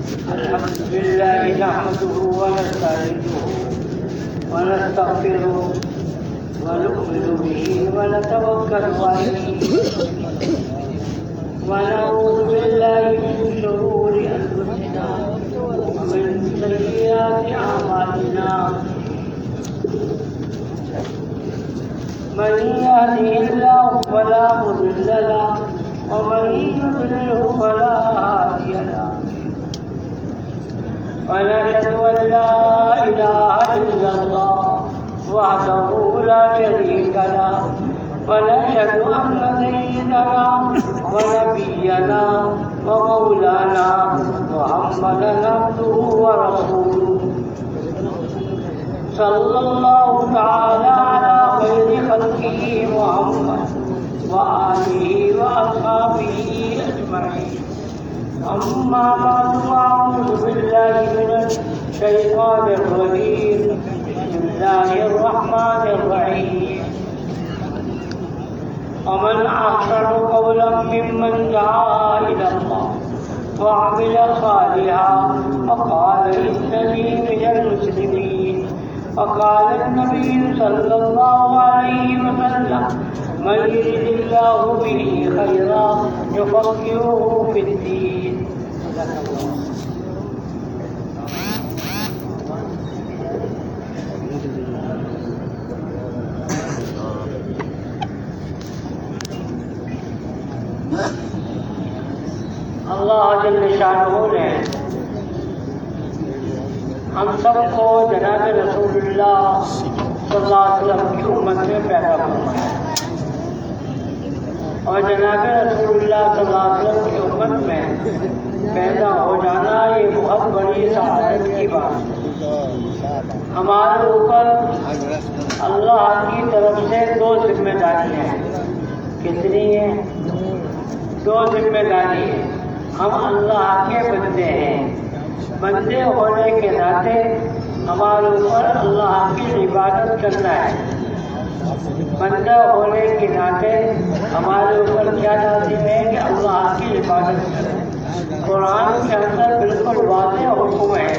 الحمد لله نحمده ونستعينه ونستغفره ونؤمن به ونتوكل عليه ونعوذ بالله من شرور أنفسنا ومن سيئات أعمالنا من يهده الله فلا مضل له ومن يضلله فلا هادي له ونشهد أن لا إله إلا الله وحده لا شريك له ونشهد أن سيدنا ونبينا ومولانا محمدا عبده ورسوله صلى الله تعالى على خير خلقه محمد وآله وأصحابه أجمعين أما بعد فأعوذ بالله من الشيطان الرجيم بسم الله الرحمن الرحيم ومن أحسن قولا ممن دعا إلى الله وعمل صالحا وقال إنني من المسلمين وقال النبي صلى الله عليه وسلم من يرد الله به خيرا يفقهه في الدين. اللہ جل شانہ نے ہم سب کو جناب رسول اللہ صلی اللہ علیہ وسلم کی امت میں پیدا فرمایا اور جناب رسول اللہ صلی اللہ علیہ وسلم کی امت میں پیدا ہو جانا یہ بہت بڑی سعادت کی بات ہے. ہمارے اوپر اللہ کی طرف سے دو ذمہ داریاں ہیں. کتنی ہیں؟ دو ذمہ داری ہیں. ہم اللہ کے بندے ہیں. بندے ہونے کے ناطے ہمارے اوپر اللہ کی عبادت کرنا ہے. بندہ ہونے کے ناطے ہمارے اوپر کیا لازم ہے کہ اللہ کی عبادت کریں. قرآن کے اندر بالکل واضح حکم ہے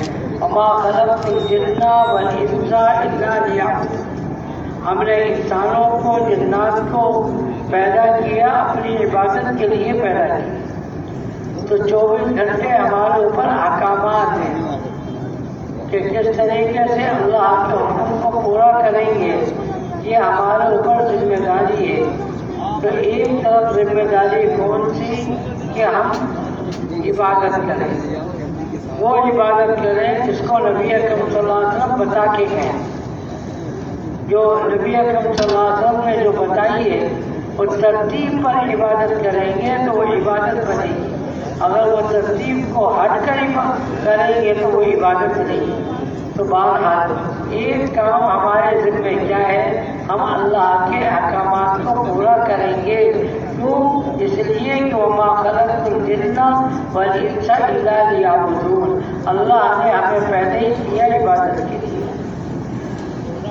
وما خلقت الجن والانس الا ليعبدون. ہم نے انسانوں کو جنات کو پیدا کیا اپنی عبادت کے لیے پیدا کیا. تو 24 گھنٹے ہمارے اوپر احکامات ہیں کہ کس طریقے سے اللہ کے حکم کو پورا کریں گے. یہ ہمارے اوپر ذمہ داری ہے. تو ایک طرف ذمہ داری کون سی کہ ہم عبادت کریں. وہ عبادت کریں جس کو نبی اکرم صلی اللہ علیہ وسلم بتا کے گئے. جو نبی اکرم صلی اللہ علیہ وسلم نے جو بتائی ہے وہ ترتیب پر عبادت کریں گے تو وہ عبادت بنے گی. اگر وہ ترتیب کو ہٹ کر کریں گے تو وہ عبادت نہیں. تو بہرحال ایک کام ہمارے ذمہ کیا ہے؟ ہم اللہ کے احکامات کو پورا کریں گے. کیوں؟ اس لیے کہ وما خلقت الجن والانس الا ليعبدون. اللہ نے ہمیں پہلے ہی کیا عبادت کے لیے.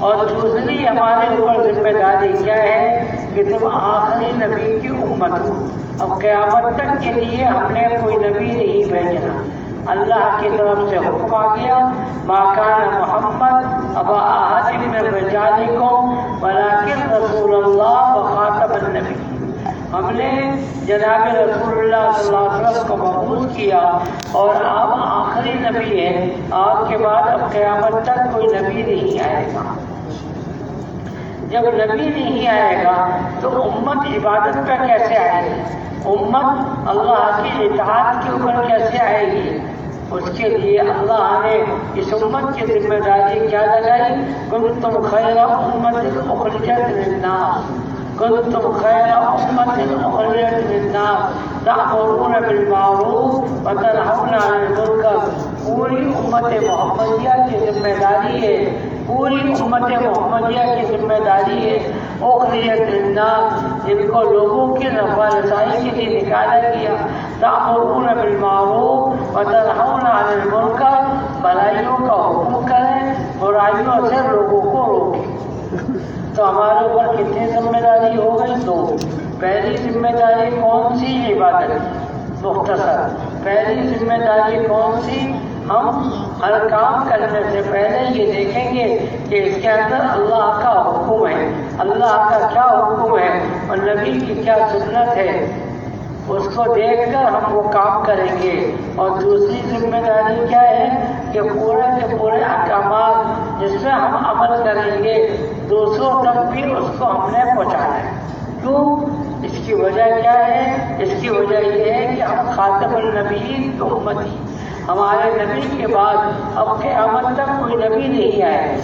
اور دوسری ہمارے اوپر ذمہ داری کیا ہے کہ تم آخری نبی کی امت ہو. اب قیامت تک کے لیے ہم نے کوئی نبی نہیں بھیجنا. اللہ کی طرف سے حکم آ گیا ما کان محمد ابا احد من رجالکم ولکن رسول اللہ وخاتم النبی. ہم نے جناب رسول اللہ صلی اللہ علیہ وسلم کو مبعوث کیا اور آپ آخری نبی ہیں. آپ کے بعد اب قیامت تک کوئی نبی نہیں آئے گا. جب نبی نہیں آئے گا تو امت عبادت پہ کیسے آئے گی؟ امت اللہ کی اطاعت کے اوپر کیسے آئے گی؟ اس کے لیے اللہ نے اس امت کی ذمہ داری کیا لگائی؟ کنتم خیر امت اخرجت للناس کنتم خیر امت اخرجت للناس تأمرون بالمعروف وتنہون عن المنکر. پوری امت محمدیہ کی ذمہ داری ہے. پوری امت محمدیہ کی ذمہ داری ہے اخرجت للناس جن کو لوگوں کی رفع رسائی کے لیے نکالا گیا. تأمرون بالمعروف وتنہون عن المنکر. بھلائیوں کا حکم کریں برائیوں سے لوگوں کو روکیں. تو ہمارے اوپر کتنی ذمہ داری ہو گئی؟ 2. پہلی ذمہ داری کون سی؟ عبادت. مختصر پہلی ذمہ داری کون سی؟ ہم ہر کام کرنے سے پہلے یہ دیکھیں گے کہ اس کے اندر اللہ کا حکم ہے، اللہ کا کیا حکم ہے اور نبی کی کیا سنت ہے، اس کو دیکھ کر ہم وہ کام کریں گے۔ اور دوسری ذمہ داری کیا ہے کہ پورے کے پورے احکامات جس میں ہم عمل کریں گے دوسروں تک بھی اس کو ہم نے پہنچانا ہے۔ کیوں؟ اس کی وجہ کیا ہے؟ اس کی وجہ یہ ہے کہ ہم خاتم النبیین کی امتی، ہمارے نبی کے بعد اب قیامت تک کوئی نبی نہیں آئے۔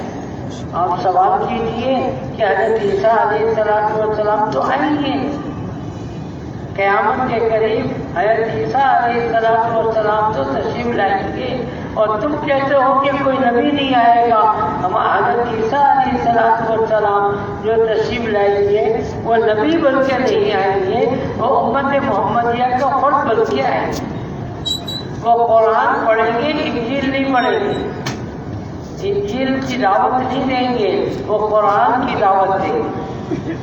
آپ سوال کیجئے کہ حضرت عیسیٰ علیہ السلام تو آئیں گے، قیامت کے قریب حضرت عیسیٰ علیہ السلام تو تشریف لائیں گے، اور تم کہتے ہو کہ کوئی نبی نہیں آئے گا۔ ہم حضرت عیسیٰ علیہ السلام جو تشریف لائیں گے وہ نبی بن کے نہیں آئیں گے، وہ امت محمدیہ کا فرد بن کے آئیں گے۔ وہ قرآن پڑھیں گے، انجیل نہیں پڑھیں گے، انجیل کی دعوت نہیں دیں گے، وہ قرآن کی دعوت دیں گے،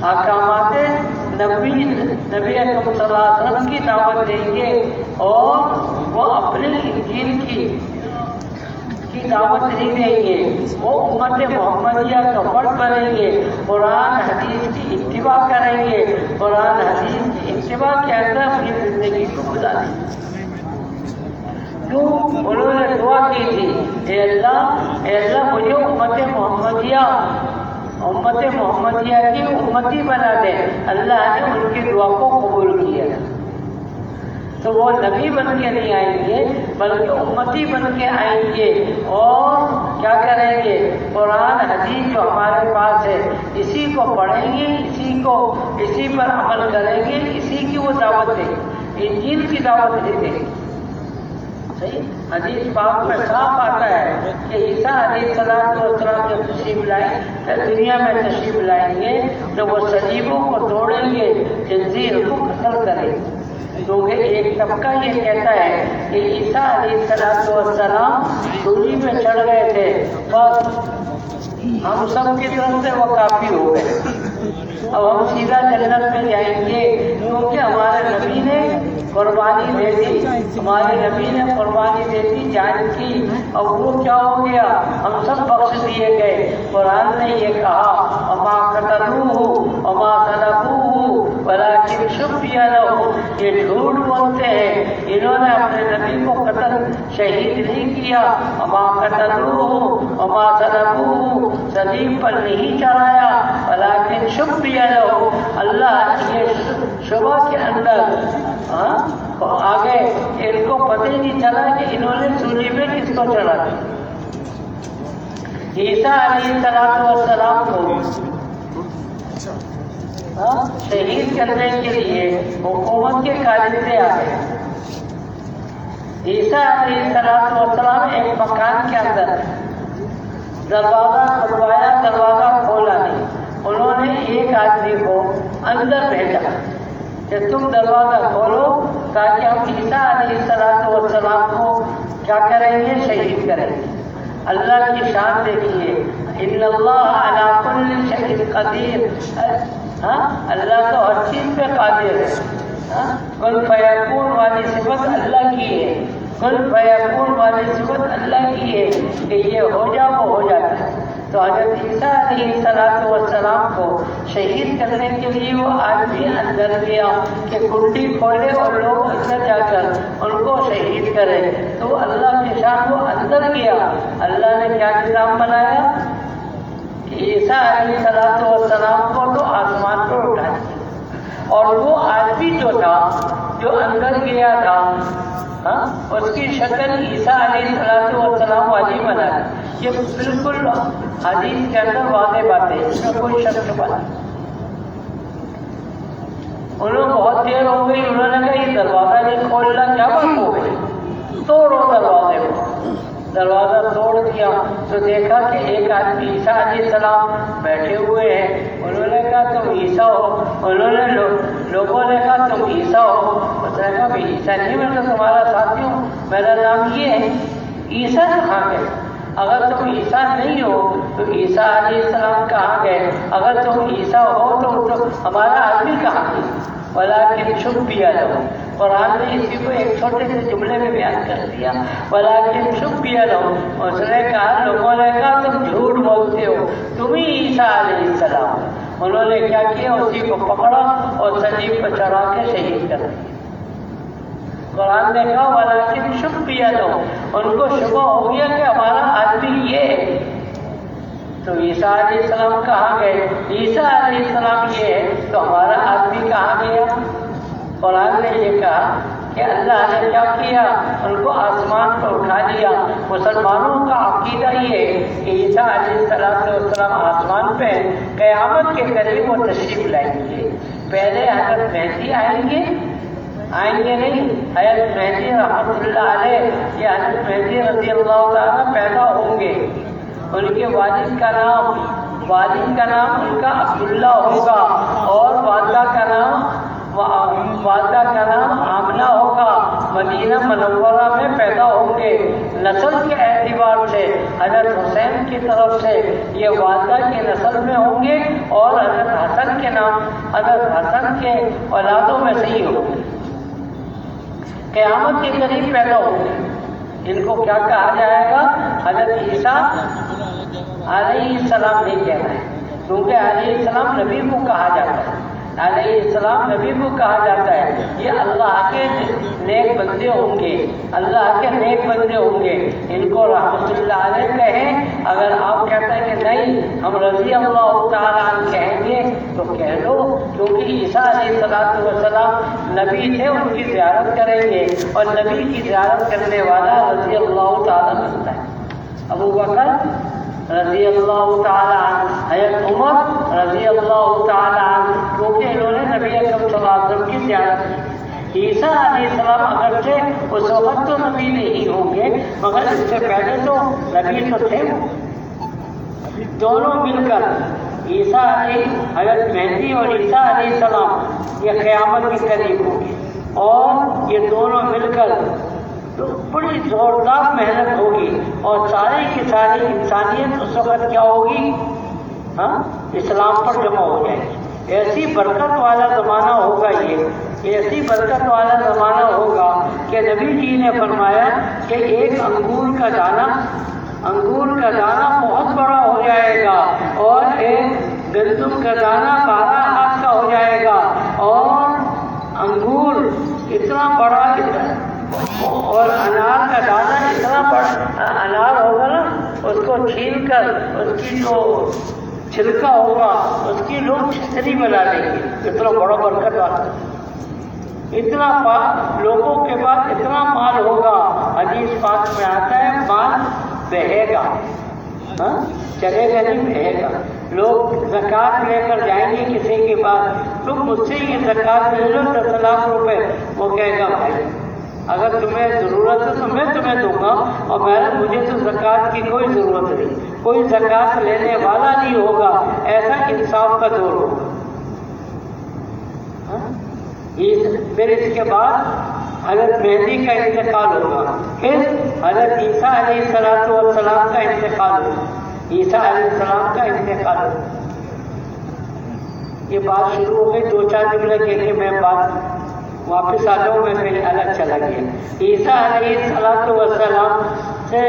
احکامات نبی اکرم صلی اللہ علیہ وسلم کی دعوت دیں گے، اور وہ اپنے انجیل کی دعوت نہیں دیں گے، وہ امت محمدیہ کا فرد بنیں گے، قرآن حدیث کی اتباع کریں گے، قرآن حدیث کی اتباع کے اندر اپنی زندگی کو گزاریں گے۔ کیوں؟ انہوں نے دعا کی تھی، اے اللہ مجھے امت محمدیہ کی امتی بنا دے۔ اللہ نے ان کی دعا کو قبول کیا، تو وہ نبی بن کے نہیں آئیں گے بلکہ امتی بن کے آئیں گے، اور کیا کریں گے؟ قرآن حدیث جو ہمارے پاس ہے اسی کو پڑھیں گے، اسی پر عمل کریں گے، اسی کی وہ دعوت دیں گے، انجیل کی دعوت نہیں دیں گے۔ صحیح حدیث پاک میں صاف آتا ہے کہ عیسیٰ علیہ السلام جب تشریف لائیں دنیا میں تشریف لائیں گے تو وہ صلیبوں کو توڑیں گے، خنزیر کو قتل کریں گے، کیونکہ ایک طبقہ یہ کہتا ہے کہ عیسیٰ علیہ السلام سولی میں چڑھ گئے تھے، بس ہم سب کی طرف سے وہ کافی ہو گئے، اب ہم سیدھا جنت میں جائیں گے، کیونکہ ہمارے نبی نے قربانی دے دی، ہمارے نبی نے قربانی دے دی جان کی، اور وہ کیا ہو گیا؟ ہم سب بخش دیے گئے۔ قرآن نے یہ کہا وما قتلوہ وما صلبوہ ولکن شبیہ لہ، یہ جھوٹ بولتے ہیں، انہوں نے اپنے نبی کو قتل شہید نہیں کیا، وما قتلوہ وما صلبوہ، صلیب پر نہیں چڑھایا، ولکن شبیہ لہ، اللہ یہ شبہ کے اندر آگے ان کو پتہ ہی نہیں چلا کہ انہوں نے سولی میں کس کو چڑھا دیا۔ عیسیٰ علیہ السلام کو شہید کرنے کے لیے حکومت کے کارندے آ گئے۔ عیسیٰ علیہ السلام ایک مکان کے اندر دروازہ کھلوایا، دروازہ کھولا نہیں، انہوں نے ایک آدمی کو اندر بھیجا کہ تم دروازہ کھولو تاکہ ہم عیسیٰ علیہ السلام کو کیا کریں گے؟ شہید کریں گے۔ اللہ کی شان دیکھیے، ان اللہ علی کل شیء قدیر، اللہ تو ہر چیز پہ قادر ہے۔ کن فیکون والی صفت اللہ کی ہے، کن فیکون والی صفت اللہ کی ہے کہ یہ ہو جا وہ ہو جاتا ہے۔ تو حضرت عیسیٰ علیہ السلام کو شہید کرنے کے لیے وہ آدمی اندر گیا کہ کنڈی کھولے اور لوگ اندر جا کر ان کو شہید کرے، تو اللہ کے شان وہ اندر گیا۔ اللہ نے کیا نظام بنایا؟ عیسیٰ علیہ السلام کو تو آسمان پر اٹھا دیا، اور وہ آدمی جو تھا جو اندر گیا تھا اس کی شکل عیسیٰ علیہ السلام والی بنا۔ یہ بالکل حدیث کے اندر واضح بات ہے، اس میں کوئی شک کی بات نہیں۔ انہوں بہت دیر ہو گئی، انہوں نے کہا یہ دروازہ نہیں کھولنا، کیا بات ہو گئی؟ توڑو دروازے کو۔ دروازہ توڑ دیا تو دیکھا کہ ایک آدمی عیسیٰ علیہ السلام بیٹھے ہوئے ہیں۔ انہوں نے کہا تم عیسیٰ ہو؟ انہوں نے لوگوں نے کہا تم عیسیٰ ہو؟ اس نے کہا میں عیسیٰ نہیں، میں تو تمہارا ساتھی ہوں، میرا نام یہ ہے۔ عیسیٰ کہاں گئے؟ اگر تم عیسیٰ نہیں ہو تو عیسیٰ علیہ السلام کہاں گئے؟ اگر تم عیسیٰ ہو تو ہمارا آدمی کہاں گیا؟ ولیکن شبیہ لہ، قرآن نے اسی کو ایک چھوٹے سے جملے میں بیان کر دیا، ولیکن شبیہ لہم، اس نے کہا لوگوں نے کہا تم جھوٹ بولتے ہو، تم ہی عیسیٰ علیہ السلام۔ انہوں نے کیا کیا، اسی کو پکڑا اور صلیب پر چڑھا کے شہید کر دیا۔ قرآن نے کہا ولیکن شبیہ لہم، ان کو شبہ ہو گیا کہ ہمارا آدمی یہ ہے، تو عیسیٰ علیہ السلام کہاں گئے؟ عیسیٰ علیہ السلام یہ ہے تو ہمارا آدمی کہاں گیا؟ قرآن نے یہ کہا کہ اللہ نے کیا کیا، ان کو آسمان پر اٹھا لیا۔ مسلمانوں کا عقیدہ یہ ہے کہ عیسیٰ علیہ السلام آسمان پہ قیامت کے قریب وہ تشریف لائیں گے۔ پہلے حضرت مہدی آئیں گے نہیں، حضرت مہدی رحمۃ اللہ علیہ یا حضرت مہدی رضی اللہ تعالیٰ پیدا ہوں گے۔ ان کے والد کا نام ان کا عبداللہ ہوگا، اور والدہ کا نام آمنہ ہوگا۔ مدینہ منورہ میں پیدا ہوں گے۔ نسل کے اعتبار سے حضرت حسین کی طرف سے یہ والدہ کی نسل میں ہوں گے، اور حضرت حسن کے اولادوں میں سے ہی ہوں گے۔ قیامت کے قریب پیدا ہوں گے۔ ان کو کیا کہا جائے گا؟ حضرت عیسیٰ علیہ السلام نہیں کہنا ہے، کیونکہ علیہ السلام نبی کو کہا جاتا ہے، علیہ السلام نبی کو کہا جاتا ہے۔ یہ اللہ کے نیک بندے ہوں گے، اللہ کے نیک بندے ہوں گے، ان کو رحمت اللہ علیہ کہیں۔ اگر آپ کہتے ہیں کہ نہیں ہم رضی اللہ تعالیٰ عنہ کہیں گے تو کہہ لو، کیونکہ عیسیٰ علیہ السلام نبی تھے، ان کی زیارت کریں گے، اور نبی کی زیارت کرنے والا رضی اللہ تعالیٰ بنتا ہے۔ ابو بکر رضی اللہ تعالیٰ عنہ، حضرت عمر رضی اللہ تعالیٰ عنہ، کیونکہ انہوں نے نبی اکرم صلی اللہ علیہ وسلم کی زیارت کی۔ عیسیٰ علیہ السلام اگرچہ اس وقت تو نبی نہیں ہوں گے، مگر اس سے پہلے تو نبی تو تھے۔ دونوں مل کر عیسیٰ علیہ حضرت مہدی اور عیسیٰ علیہ السلام یہ قیامت کے قریب ہوں گے، اور یہ دونوں مل کر تو بڑی زوردار محنت ہوگی، اور ساری کی ساری انسانیت اس وقت کیا ہوگی؟ اسلام پر جمع ہو جائے گی۔ ایسی برکت والا زمانہ ہوگا، یہ ایسی برکت والا زمانہ ہوگا کہ نبی جی نے فرمایا کہ ایک انگور کا دانہ بہت بڑا ہو جائے گا، اور ایک گندم کا دانہ 12 ہاتھ کا ہو جائے گا، اور انگور اتنا بڑا اور انار کا دانہ اتنا بڑا انار ہوگا نا، اس کو چھیل کر اس کی جو چھلکا ہوگا اس کی لوگ چھتری بنا لیں گے، اتنا بڑا برکت والا، اتنا لوگوں کے پاس اتنا مال ہوگا۔ حدیث پاک میں آتا ہے مال بہے گا، چلے گا نہیں، بہے گا۔ لوگ زکوٰۃ لے کر جائیں گے کسی کے پاس، تم مجھ سے یہ زکوٰۃ لے لو 10 لاکھ روپے، وہ کہے گا بھائی اگر تمہیں ضرورت ہے تو میں تمہیں دوں گا، اور مجھے تو زکوٰۃ کی کوئی ضرورت نہیں، کوئی زکوٰۃ لینے والا نہیں ہوگا۔ ایسا انصاف کا دور ہوگا۔ پھر اس کے بعد حضرت مہدی کا انتقال ہوگا، پھر حضرت عیسیٰ علیہ السلام کا انتقال ہوگا، عیسیٰ علیہ السلام کا انتقال ہوگا۔ یہ بات شروع ہو گئی، 2-4 جملے کہہ کے میں بات واپس آ جاؤں، میں پھر الگ چلا گیا۔ عیسیٰ علیہ السلام سے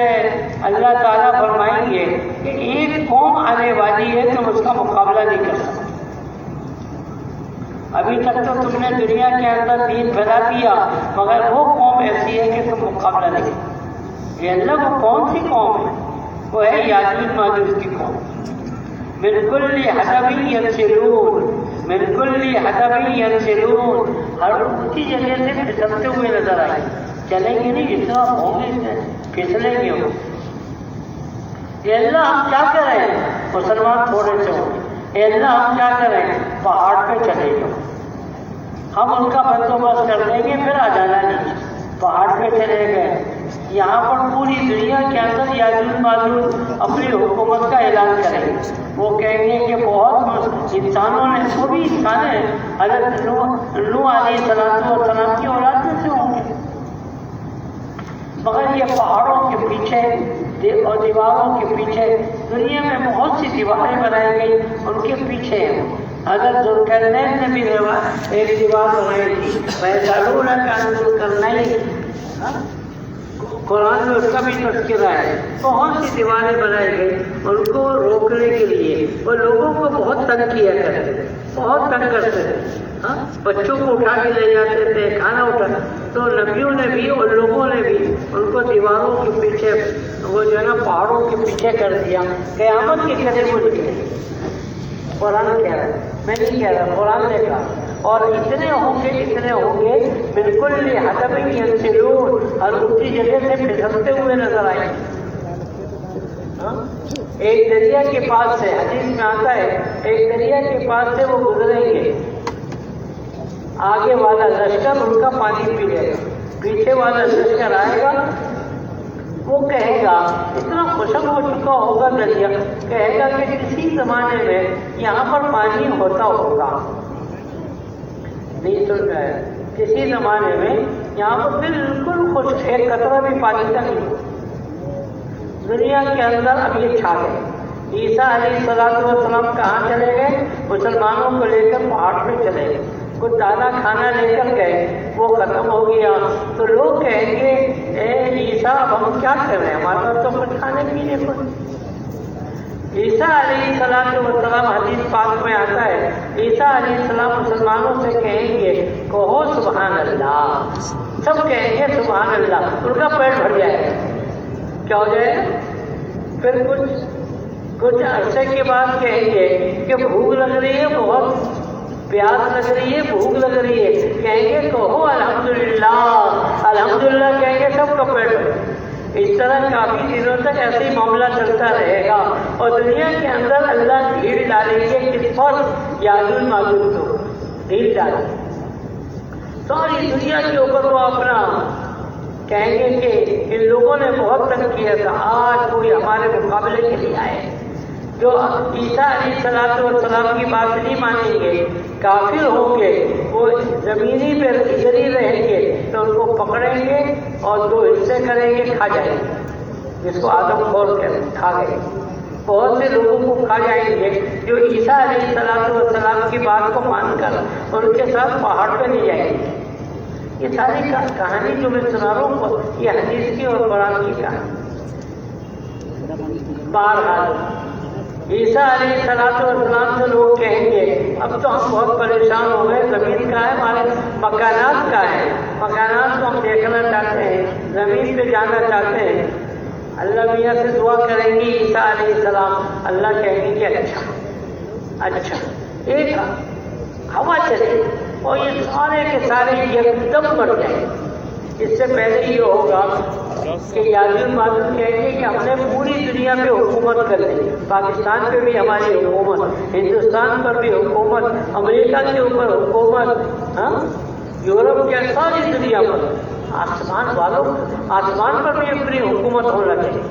اللہ تعالیٰ فرمائیں گے کہ ایک قوم آنے والی ہے، تم اس کا مقابلہ نہیں کر سکتے۔ ابھی تک تو تم نے دنیا کے اندر دین پھیلا دیا، مگر وہ قوم ایسی ہے کہ تم مقابلہ نہیں کرتے۔ یہ اللہ وہ کون سی قوم ہے؟ وہ ہے یاجوج ماجوج کی قوم۔ من کل حدب ینسلون، من کل حدب ینسلون، ہر اونچی جگہ سے پھسلتے ہوئے نظر آئے، چلیں گے نہیں، اتنا ہوں گے پھسلیں گے وہ۔ یہ اللہ ہم کیا کریں؟ مسلمان تھوڑے سے ہوں گے، اے اللہ ہم کیا کریں؟ پہاڑ پہ چلے جاؤ، ہم ان کا بندوبست کر دیں گے، پھر آ جانا نہیں۔ پہاڑ پہ چلے گئے، یہاں پر پوری دنیا کے اندر یاجوج ماجوج اپنی حکومت کا اعلان کریں گے۔ وہ کہیں گے کہ بہت انسانوں نے، وہ بھی انسان ہیں، حضرت نوح علیہ السلام کی اولاد میں سے ہوں گے، مگر یہ پہاڑوں کے پیچھے اور دیواروں کے پیچھے، دنیا میں بہت سی دیواریں بنائی گئی، ان کے پیچھے حضرت ذوالقرنین نے بھی ایک دیوار بنائی تھی، فَيَسْأَلُونَكَ عَنِ ذِي الْقَرْنَيْنِ، قرآن میں اس کا بھی تذکرہ ہے۔ بہت سی دیواریں بنائی گئی ان کو روکنے کے لیے، وہ لوگوں کو بہت تنگ کیا کرتے تھے، بہت تنگ کرتے تھے، بچوں کو اٹھا کے لے جاتے تھے، کھانا اٹھا، تو نبیوں نے بھی اور لوگوں نے بھی ان کو دیواروں کے پیچھے، وہ جو ہے نا پہاڑوں کے پیچھے کر دیا، قیامت کے قریب وہ نکلے۔ قرآن کہہ رہا ہے، میں نہیں کہہ رہا، قرآن نے کہا، اور اتنے ہوں گے بالکل حدب ینسلون، اور اسی جگہ سے پھسلتے ہوئے نظر آئیں گے۔ ایک دریا کے پاس سے، حدیث میں آتا ہے، ایک دریا کے پاس سے وہ گزریں گے، آگے والا لشکر ان کا پانی پی لے گا، پیچھے والا لشکر آئے گا، وہ کہے گا، اتنا خشک ہو چکا ہوگا دریا، کہے گا کہ کسی زمانے میں یہاں پر پانی ہوتا ہوگا، نہیں سن رہا ہے، کسی زمانے میں یہاں پر بالکل خشک، ایک قطرہ بھی پانی کا نہیں ہو۔ دنیا کے اندر اب یہ چھا گئے۔ عیسیٰ علیہ السلام کہاں چلے گئے؟ مسلمانوں کو لے کر پہاڑ پہ چلے گئے، کچھ دانا کھانا لے کر گئے، وہ ختم ہو گیا، تو لوگ کہیں گے اے عیسیٰ اب ہم کیا کریں، ہمارے پاس تو کچھ کھانے پینے کو۔ عیسیٰ علیہ السلام، حدیث پاک میں آتا ہے، عیسیٰ علیہ السلام مسلمانوں سے کہیں گے کہو سبحان اللہ، سب کہیں گے سبحان اللہ، ان کا پیٹ بھر جائے گا۔ کیا ہو جائے گا؟ پھر کچھ عرصے کے بعد کہیں گے کہ بھوک لگ رہی ہے، بہت پیاس لگ رہی ہے، بھوک لگ رہی ہے، کہیں گے کہو الحمدللہ، الحمدللہ کہیں گے، سب کا پیٹ بھر۔ اس طرح کافی دنوں تک ایسے ہی معاملہ چلتا رہے گا، اور دنیا کے اندر اللہ بھیڑ ڈالیں گے کس پر؟ یاجوج ماجوج کو بھیڑ ڈالیں گے، ساری دنیا کے اوپر وہ اپنا کہیں گے کہ ان لوگوں نے بہت تنگ کیا تھا، آج کوئی ہمارے مقابلے کے لیے آئے، جو عیسیٰ علیہ السلام کی بات نہیں مانیں گے، کافر ہوں گے، وہ زمینی پہ گری رہیں گے، تو ان کو پکڑیں گے اور دو حصے کریں گے، کھا جائیں گے، جس کو آدم خور کھا گئے، بہت سے لوگوں کو کھا جائیں گے جو عیسیٰ علیہ السلام کی بات کو مان کر ان کے ساتھ پہاڑ پہ نہیں جائیں گے۔ یہ ساری کہانی جو میں سنا رہا ہوں، یہ حدیث کی اور قرآن کی کہانی۔ بہرحال عیسیٰ علیہ السلام سے لوگ کہیں گے اب تو ہم بہت پریشان ہو گئے، زمین کا ہے، ہمارے مکانات کا ہے، مکانات کو ہم دیکھنا چاہتے ہیں، زمین پہ جانا چاہتے ہیں۔ اللہ میاں سے دعا کریں گے عیسیٰ علیہ السلام، اللہ کہیں گے کہ اچھا ایک ہوا چلے اور یہ سارے کے سارے ایک دم مر جائیں۔ اس سے پہلے یہ ہوگا کہ یاجوج ماجوج کہیں گے کہ ہم نے پوری دنیا پہ حکومت کر لی، پاکستان پہ بھی ہماری حکومت، ہندوستان پر بھی حکومت، امریکہ کے اوپر حکومت، یورپ کے ساری دنیا پر، آسمان والوں، آسمان پر بھی اپنی حکومت ہونا چاہیے۔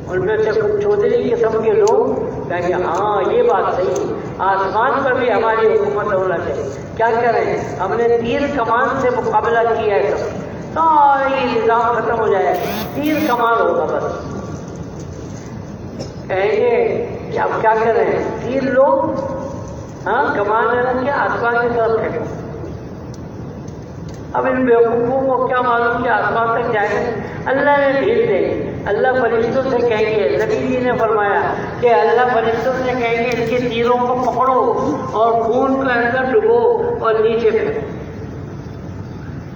ان میں سے کچھ چودھری قسم کے لوگ کہیں گے ہاں یہ بات صحیح ہے، آسمان پر بھی ہماری حکومت ہونا چاہیے۔ کیا کریں، ہم نے تیر کمان سے مقابلہ کیا ہے، سارا یہ نظام ختم ہو جائے گا، تیر کمان ہوگا بس۔ کہیں گے کہ اب کیا کریں، تیر لو، ہاں کمان ہے نا، کیا آسمان کی طرف پھینکو۔ اب ان بیوقوفوں کو کیا معلوم کہ آسمان تک جائے گا؟ اللہ نے بھیج دے، اللہ فرشتوں سے کہیں گے، نبی جی نے فرمایا کہ اللہ فرشتوں سے کہیں گے ان کے تیروں کو پکڑو اور خون کے اندر ڈبو اور نیچے پھینکو۔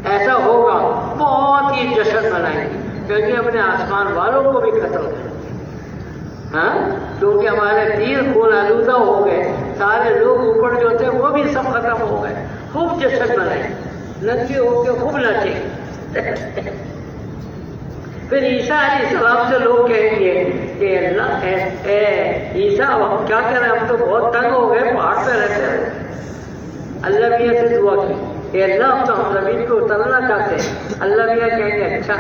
ایسا ہوگا، بہت ہی جشن منائیں گے، کیونکہ اپنے آسمان والوں کو بھی ختم کر، ہاں کیونکہ ہمارے تیر خون آلودہ ہو گئے، سارے لوگ اوپر جو تھے وہ بھی سب ختم ہو گئے، خوب جشن منائیں، ننگے ہو کے خوب ناچیں۔ پھر عیسیٰ علیہ السلام سے لوگ کہیں گے کہ اللہ اے عیسیٰ ہم کیا کریں، ہم تو بہت تنگ ہو گئے، پہاڑ پہ رہتے ہیں۔ اللہ میاں سے دعا کی کہ اللہ اب تو ہم زمین کو اترنا چاہتے ہیں۔ اللہ میاں کہیں گے اچھا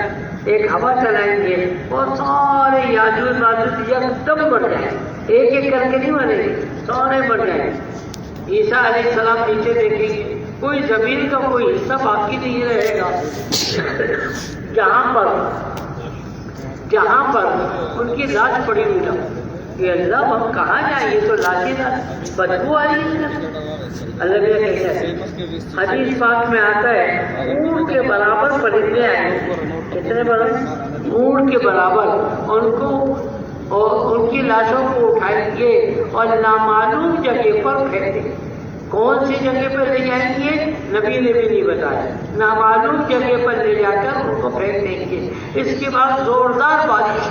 ایک ہوا چلائیں گے اور سارے یاجوج ماجوج ایک دم بڑھ جائیں، ایک ایک کر کے نہیں مریں گے، سارے بڑھ جائیں۔ عیسیٰ علیہ السلام نیچے دیکھیں گے، کوئی زمین کا کوئی حصہ باقی نہیں رہے گا، جہاں پر ان کی لاش پڑی ہوئی ہو، کہ اللہ ہم کہاں جائیں، یہ تو لاتے نا بدبو آ رہی ہے. اللہ میاں کہتا ہے حدیث پاک میں آتا ہے اونٹ کے برابر پرندے آئے. کتنے برابر؟ اونٹ کے برابر. ان کو اور ان کی لاشوں کو اٹھائیں گے اور نامعلوم جگہ پر پھینک دیں گے. کون سی جگہ پر لے جائیں گے نبی نے بھی نہیں بتایا. نامعلوم جگہ پر لے جا کر ان کو پھینک دیں گے. اس کے بعد زوردار بارش،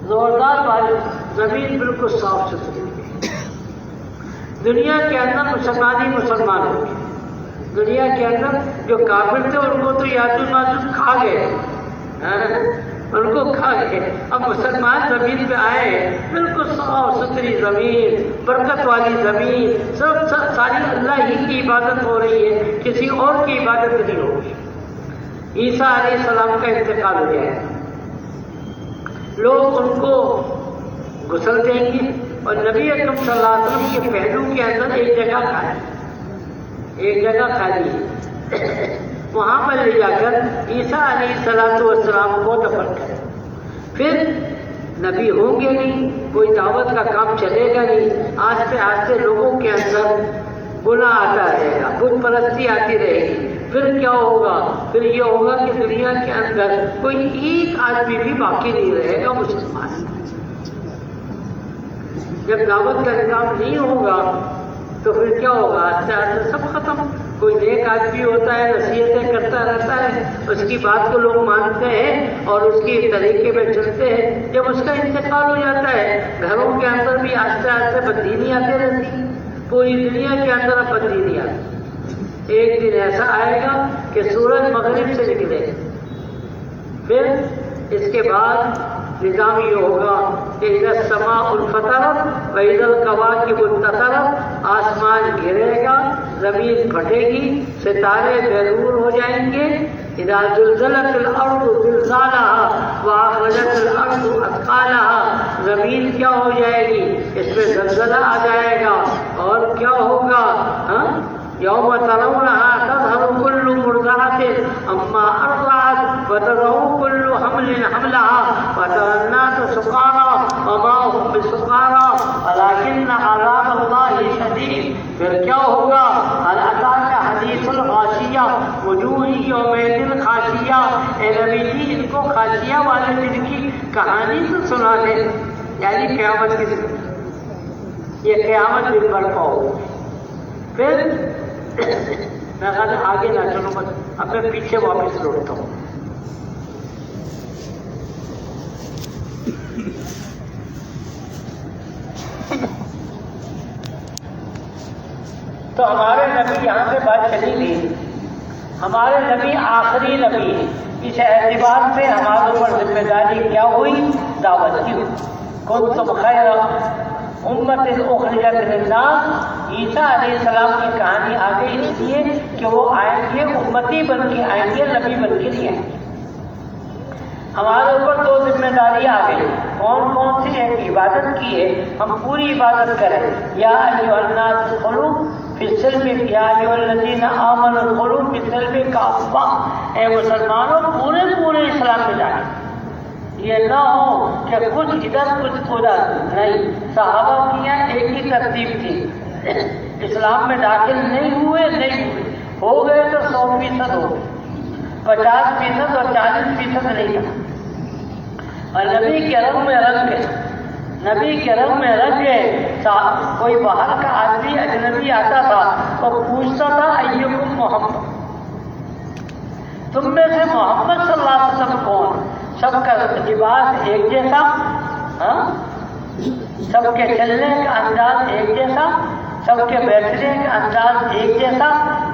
زوردار بارش، زمین بالکل صاف ستھری. دنیا کے اندر مسلمان ہو گئے. دنیا کے اندر جو کافر تھے ان کو تو یاجوج ماجوج کھا گئے، ان کو کھا گئے. اب مسلمان زمین پہ آئے، بالکل صاف ستھری زمین، برکت والی زمین، سب ساری اللہ ہی کی عبادت ہو رہی ہے، کسی اور کی عبادت نہیں ہوگی. عیسیٰ علیہ السلام کا انتقال ہو جائے، لوگ ان کو غسل دیں گے اور نبی اکرم صلی اللہ علیہ وسلم کے پہلو کے اندر ایک جگہ کھائے، ایک جگہ خالی ہے، وہاں پر لے جا کر عیسیٰ علیہ السلام کو دفن کریں. پھر نبی ہوں گے نہیں، کوئی دعوت کا کام چلے گا نہیں. آہستہ آہستہ لوگوں کے اندر گناہ آتا رہے گا، بت پرستی آتی رہے گی. پھر کیا ہوگا؟ پھر یہ ہوگا کہ دنیا کے اندر کوئی ایک آدمی بھی باقی نہیں رہے گا مسلمان. جب دعوت کا نظام نہیں ہوگا تو پھر کیا ہوگا؟ آہستہ آہستہ سب ختم. کوئی نیک آدمی ہوتا ہے، نصیحتیں کرتا رہتا ہے، اس کی بات کو لوگ مانتے ہیں اور اس کے طریقے میں چلتے ہیں. جب اس کا انتقال ہو جاتا ہے، گھروں کے اندر بھی آہستہ آہستہ بددینی آتے رہتی. پوری دنیا کے اندر اب بددینی آتی. ایک دن ایسا آئے گا کہ سورج مغرب سے نکلے. پھر اس کے بعد نظام یہ ہوگا کہ اذا السماء انفطرت واذا الکواکب انتثرت، آسمان گرے گا، زمین پھٹے گی، ستارے بیرور ہو جائیں گے. اذا زلزلت الارض زلزالها واخرجت الارض اثقالها، زمین کیا ہو جائے گی؟ اس میں زلزلہ آ جائے گا. اور کیا ہوگا؟ یوم ترونها تذهل كل مرضعة عما ارضعت وتضع كل حمل حملها وترى الناس سقارى وما هم بسقارى ولكن عذاب الله شديد. پھر کیا ہوگا؟ هل اتاك حدیث الغاشیہ وجوہ یومئذ خاشیہ. اے نبی جی ان کو خاشیہ والے دن کی کہانی تو سنا دیں، یعنی قیامت کی دن. یہ قیامت دن برپا ہوگی. پھر میں کہا آگے نہ چلوں، بس اب میں پیچھے واپس لوٹتا ہوں. تو ہمارے نبی یہاں سے بات چلی گئی. ہمارے نبی آخری نبی ہے. اس اعتبار سے ہمارے اوپر ذمہ داری کیا ہوئی؟ دعوت کی. کنتم خیر امت اخرجت للناس. عیسیٰ علیہ السلام کی کہانی آ گئی اس لیے کہ وہ آئیں گے، امتی بن کے آئیں گے، نبی بن کے نہیں آئیں گے. ہمارے اوپر دو ذمہ داری آ گئی. کون کون سی؟ ایک عبادت کی ہے، ہم پوری عبادت کریں. یا ایھا الناس ادخلوا فی السلم، یا ایھا الذین آمنوا ادخلوا فی السلم کافہ. اے مسلمانوں پورے اسلام میں جائیں. یہ نہ ہو کہ کچھ ادھر کچھ ادھر. نہیں، صحابہ کی ایک ہی ترتیب تھی. اسلام میں داخل نہیں ہوئے، ہو گئے تو 100% ہو گئے، 50% اور 40% نہیں تھا. اور نبی کے رنگ میں رنگ گئے، نبی کے رنگ میں رنگ گئے. کوئی باہر کا آدمی اجنبی آتا تھا تو پوچھتا تھا ایکم محمد، تم میں سے محمد صلی اللہ علیہ وسلم کون؟ سب کا لباس ایک جیسا، سب کے چلنے کا انداز ایک جیسا، سب کے بیٹھنے کا انداز ایک جیسا.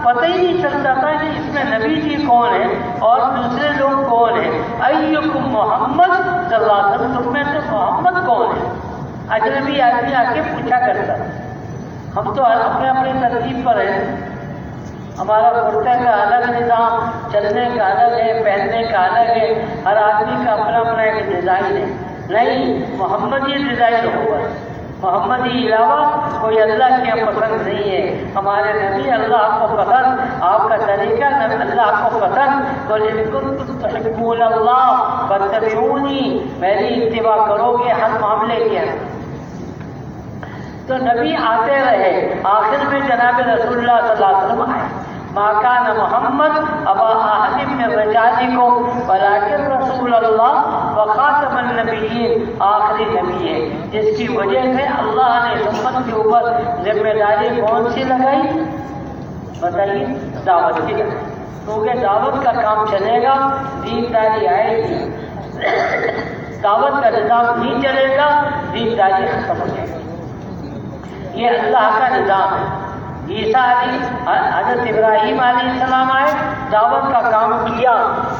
پتہ ہی نہیں چلتا تھا کہ اس میں نبی جی کون ہیں اور دوسرے لوگ کون ہیں. ایکم محمد صلی اللہ علیہ وسلم، تم میں سے محمد کون ہے؟ اجنبی آدمی آ کے پوچھا کرتا. ہم تو اپنے ترتیب پر ہیں. ہمارا کرتے کا الگ نظام، چلنے کا الگ ہے، پہننے کا الگ ہے. ہر آدمی کا اپنا ایک ڈیزائن ہے. نہیں، محمد یہ ڈیزائن ہوگا. محمد کے علاوہ کوئی اللہ کے پسند نہیں ہے. ہمارے نبی اللہ کو پسند, آپ کا طریقہ اللہ کو پسند. تو ان کنتم تحبون اللہ فاتبعونی, میری اتباع کرو گے ہر معاملے کے اندر. تو نبی آتے رہے, آخر میں جناب رسول اللہ صلی اللہ علیہ وسلم آئے. ما کان محمد ابا احد من رجالکم ولکن رسول اللہ وخاتم النبیین, آخری نبی ہے جس کی وجہ سے اللہ نے امت کے اوپر ذمہ داری کون سی لگائی بتائیے؟ دعوت کی لگائی. کیونکہ دعوت کا کام چلے گا دینداری آئے گی, دعوت کا نظام نہیں چلے گا دینداری ختم ہو جائے گی. یہ اللہ کا نظام ہے. عیسیٰ حضرت ابراہیم علیہ السلام آئے, دعوت کا کام کیا,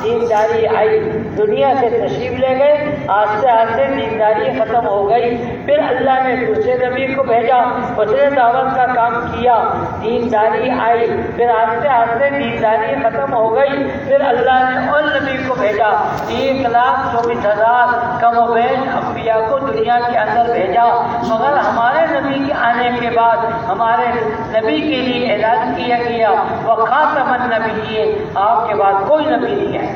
دینداری آئی, دنیا سے تشریف لے گئے, آہستہ آہستہ دینداری ختم ہو گئی. پھر اللہ نے دوسرے نبی کو بھیجا, اس نے دعوت کا کام کیا, دینداری آئی, پھر آہستہ آہستہ دینداری ختم ہو گئی. پھر اللہ نے اور نبی کو بھیجا, 1,24,000 کم و بیش انبیاء کو دنیا کے اندر بھیجا. مگر ہمارے نبی کے آنے کے بعد ہمارے نبی کے لیے اعلان کیا گیا وخاتم النبیین, آپ کے بعد کوئی نبی نہیں ہے.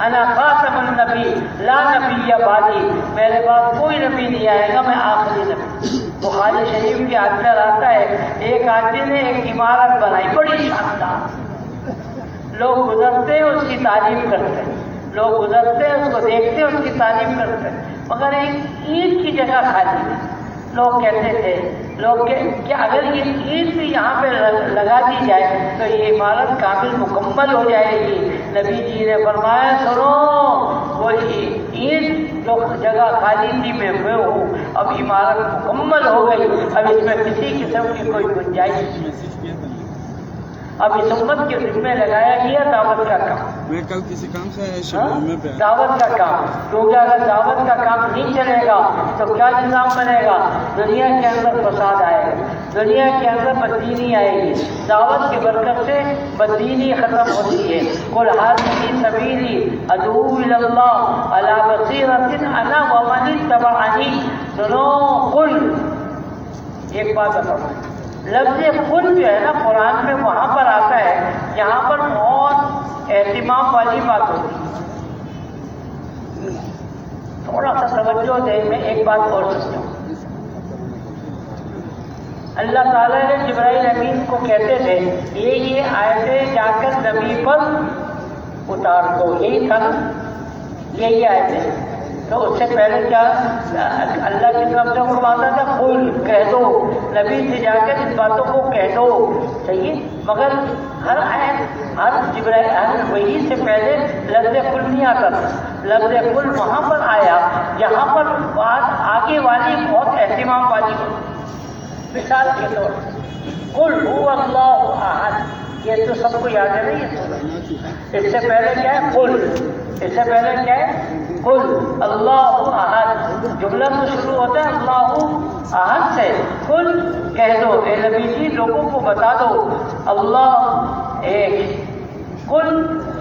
انا خاتم النبی لا نبی بعدی, میرے بعد کوئی نبی نہیں آئے گا, میں آخری نبی. بخاری شریف کے اندر آتا ہے, ایک آدمی نے ایک عمارت بنائی بڑی شاندار, لوگ گزرتے ہیں اس کی تعریف کرتے ہیں, لوگ گزرتے ہیں اس کو دیکھتے ہیں اس کی تعریف کرتے ہیں, مگر ایک اینٹ کی جگہ خالی ہے. لوگ کہتے تھے کہ اگر یہ اینٹ بھی یہاں پہ لگا دی جائے تو یہ عمارت کامل مکمل ہو جائے گی. نبی جی نے فرمایا سنو, وہ اینٹ جو جگہ خالی تھی میں ہوں, اب عمارت مکمل ہو گئی, اب اس میں کسی قسم کی کوئی گنجائش نہیں. اب اس امت کے ذمہ لگایا گیا دعوت کا کام. میں کل کسی کام سے دعوت کا کام, کیونکہ اگر دعوت کا کام نہیں چلے گا تو کیا نظام بنے گا؟ دنیا کے اندر فساد آئے گا, دنیا کے اندر بددینی آئے گی. دعوت کی برکت سے بددینی ختم ہوتی ہے. قل ھذہ سبیلی ادعو الی اللہ علی بصیرۃ انا ومن اتبعنی. سنو, قل, ایک بات بتاؤ, لفظ قل جو ہے نا قرآن میں وہاں پر آتا ہے جہاں پر بہت اہتمام والی بات ہوتی ہے. تھوڑا سا توجہ دے, میں ایک بات اور سمجھاؤں. اللہ تعالیٰ نے جبرائیل امین کو کہتے تھے یہ آیتیں جا کر نبی پر اتار دو, یہی تھا نا, یہی آیتیں. تو اس سے پہلے کیا اللہ کی طرف سے فرماتا تھا قل, کہہ دو, نبی سے جا کر ان باتوں کو کہہ دو, صحیح. مگر ہر آیت ہر وحی سے پہلے لفظ قل نہیں آتا تھا. لفظ قل وہاں پر آیا جہاں پر بات آگے والی بہت اہتمام والی ہوتی. مثال کے طور پر قل هو اللہ احد, یہ تو سب کو یاد ہے نہیں ہے. اس سے پہلے کیا ہے قل, اس سے پہلے کیا ہے قل اللہ احد. جملہ تو شروع ہوتا ہے اللہ احد سے. قل, کہہ دو, اے نبی جی لوگوں کو بتا دو اللہ ایک. قل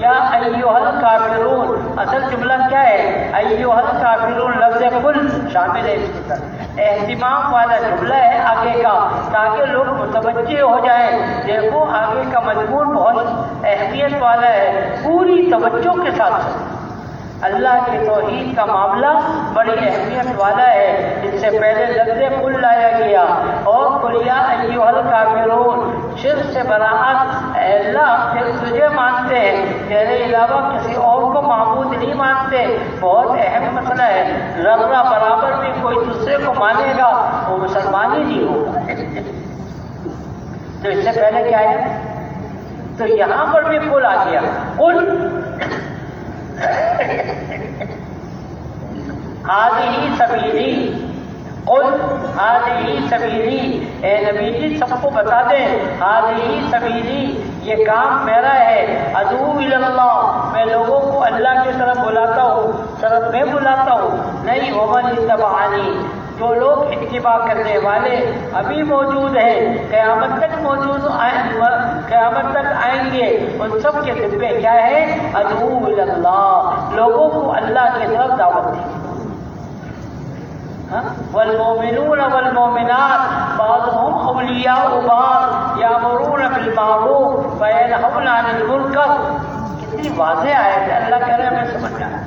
یا ایھا الکافرون, اصل جملہ کیا ہے ایھا الکافرون, لفظ قل شامل ہے اس کے ساتھ. اہتمام والا جملہ ہے آگے کا, تاکہ لوگ متوجہ ہو جائیں. دیکھو آگے کا مضمون بہت اہمیت والا ہے, پوری توجہ کے ساتھ. اللہ کی توحید کا معاملہ بڑی اہمیت والا ہے. اس سے پہلے لفظ قل لایا گیا, اور قل یا ایھا الکافرون, شرک سے براءت. اے اللہ تجھے مانتے ہیں, تیرے علاوہ کسی اور کو معبود نہیں مانتے. بہت اہم مسئلہ ہے, ذرہ برابر بھی کوئی دوسرے کو مانے گا وہ مسلمان ہی نہیں ہوگا. تو اس سے پہلے کیا ہے, تو یہاں پر بھی قل آ گیا. قل ھذہ سبیلی, قل ھذہ سبیلی, اے نبی جی سب کو بتا دیں ھذہ سبیلی, یہ کام میرا ہے. ادعو الی اللہ, میں لوگوں کو اللہ کی طرف بلاتا ہوں, طرف میں بلاتا ہوں. نہیں ومن اتبعنی, جو لوگ اتباع کرنے والے ابھی موجود ہیں, قیامت تک قیامت تک آئیں گے, ان سب کے ذمے کیا ہے ادعو الی اللہ, لوگوں کو اللہ کی طرف دعوت دی. والمؤمنون والمؤمنات بعضهم اولیاء بعض یامرون بالمعروف وینہون عن المنکر. کتنی واضح آیت ہے، اللہ کہہ رہے ہیں ہمیں سمجھ آئے.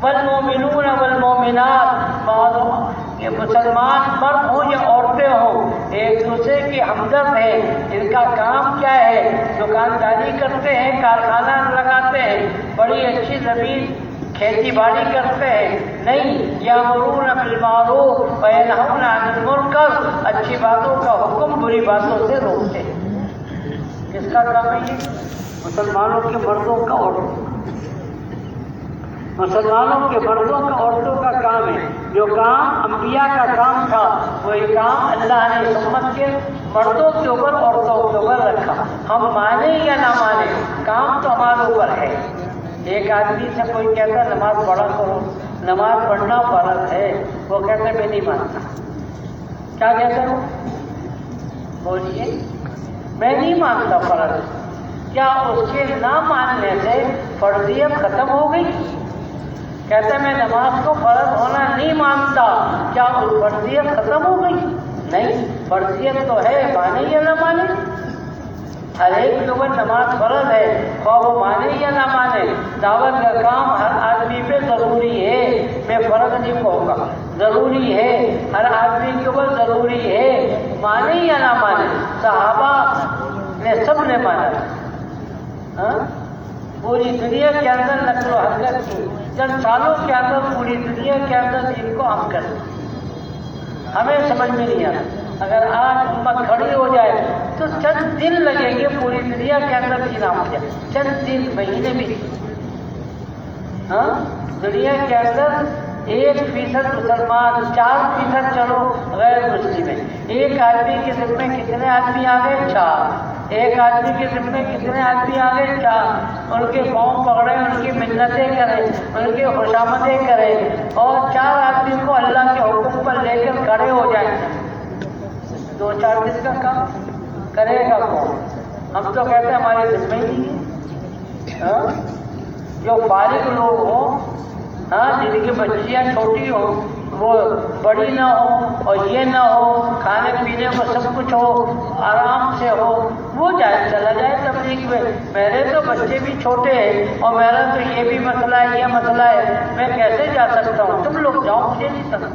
والمؤمنون والمؤمنات بعضهم، یہ مسلمان مرد ہوں یا عورتیں ہوں، ایک دوسرے کے ہمدرد ہیں. ان کا کام کیا ہے؟ دکانداری کرتے ہیں، کارخانہ لگاتے ہیں، بڑی اچھی زمین کھیتی باڑی کرتے ہیں، نہیں. یامرون بالمعروف وینہون عن المنکر، اچھی باتوں کا حکم، بری باتوں سے روکتے ہیں. کس کا کام ہے یہ؟ مسلمانوں کے مردوں کا، عورتوں کا. مسلمانوں کے مردوں کا، عورتوں کا کام ہے. جو کام انبیاء کا کام تھا وہی کام اللہ نے امت کے مردوں کے اوپر، عورتوں کے اوپر رکھا. ہم مانیں یا نہ مانیں، کام تو ہمارے اوپر ہے. ایک آدمی سے کوئی کہتا ہے نماز پڑھا کرو، نماز پڑھنا فرض ہے، وہ کہتا ہے میں نہیں مانتا. کیا کہتا ہے؟ بولیے، میں نہیں مانتا فرض. کیا اس کے نہ ماننے سے فرضیت ختم ہو گئی؟ کہتا ہے میں نماز کو فرض ہونا نہیں مانتا، کیا فرضیت ختم ہو گئی؟ نہیں، فرضیت تو ہے، مانے یا نہ مانے. ہر ایک لوگ نماز فرض ہے، خواہ وہ مانے یا نہ مانے. دعوت کا کام ہر آدمی پہ ضروری ہے. میں فرض نہیں کہوں گا، ضروری ہے، ہر آدمی کے اوپر ضروری ہے، مانے یا نہ مانے. صحابہ نے سب نے مانا. پوری دنیا کے اندر نقل و حرکت کی، چند سالوں کے اندر پوری دنیا کے اندر ان کو عام کر دیا. ہمیں سمجھ میں نہیں آتا. اگر آج امت کھڑی ہو جائے تو چند دن لگیں گے پوری دنیا کے اندر دین عام ہو جائے. چند دن، مہینے بھی. دنیا کے اندر 1% مسلمان، 4% چلو غیر مسلم ہے. ایک آدمی کے ذمہ میں کتنے آدمی آ گئے؟ 4. ایک آدمی کے ذمہ میں کتنے آدمی آ گئے؟ 4. ان کے پاؤں پکڑے، ان کی منتیں کریں، ان کی خوشامدیں کریں، اور 4 آدمی کو اللہ کے حکم پر لے کر کھڑے ہو جائیں. 2-4 دن کا کام کرے گا کون؟ ہم تو کہتے ہیں ہمارے ذمہ ہی نہیں ہے. جو فارغ لوگ ہوں، جن کی بچیاں چھوٹی ہوں، وہ بڑی نہ ہو اور یہ نہ ہو، کھانے پینے کو سب کچھ ہو، آرام سے ہو، وہ جائے چلا جائے تبلیغ میں. میرے تو بچے بھی چھوٹے ہیں اور میرا تو یہ بھی مسئلہ ہے، یہ مسئلہ ہے، میں کیسے جا سکتا ہوں؟ تم لوگ جاؤ، مجھے نہیں سکتا.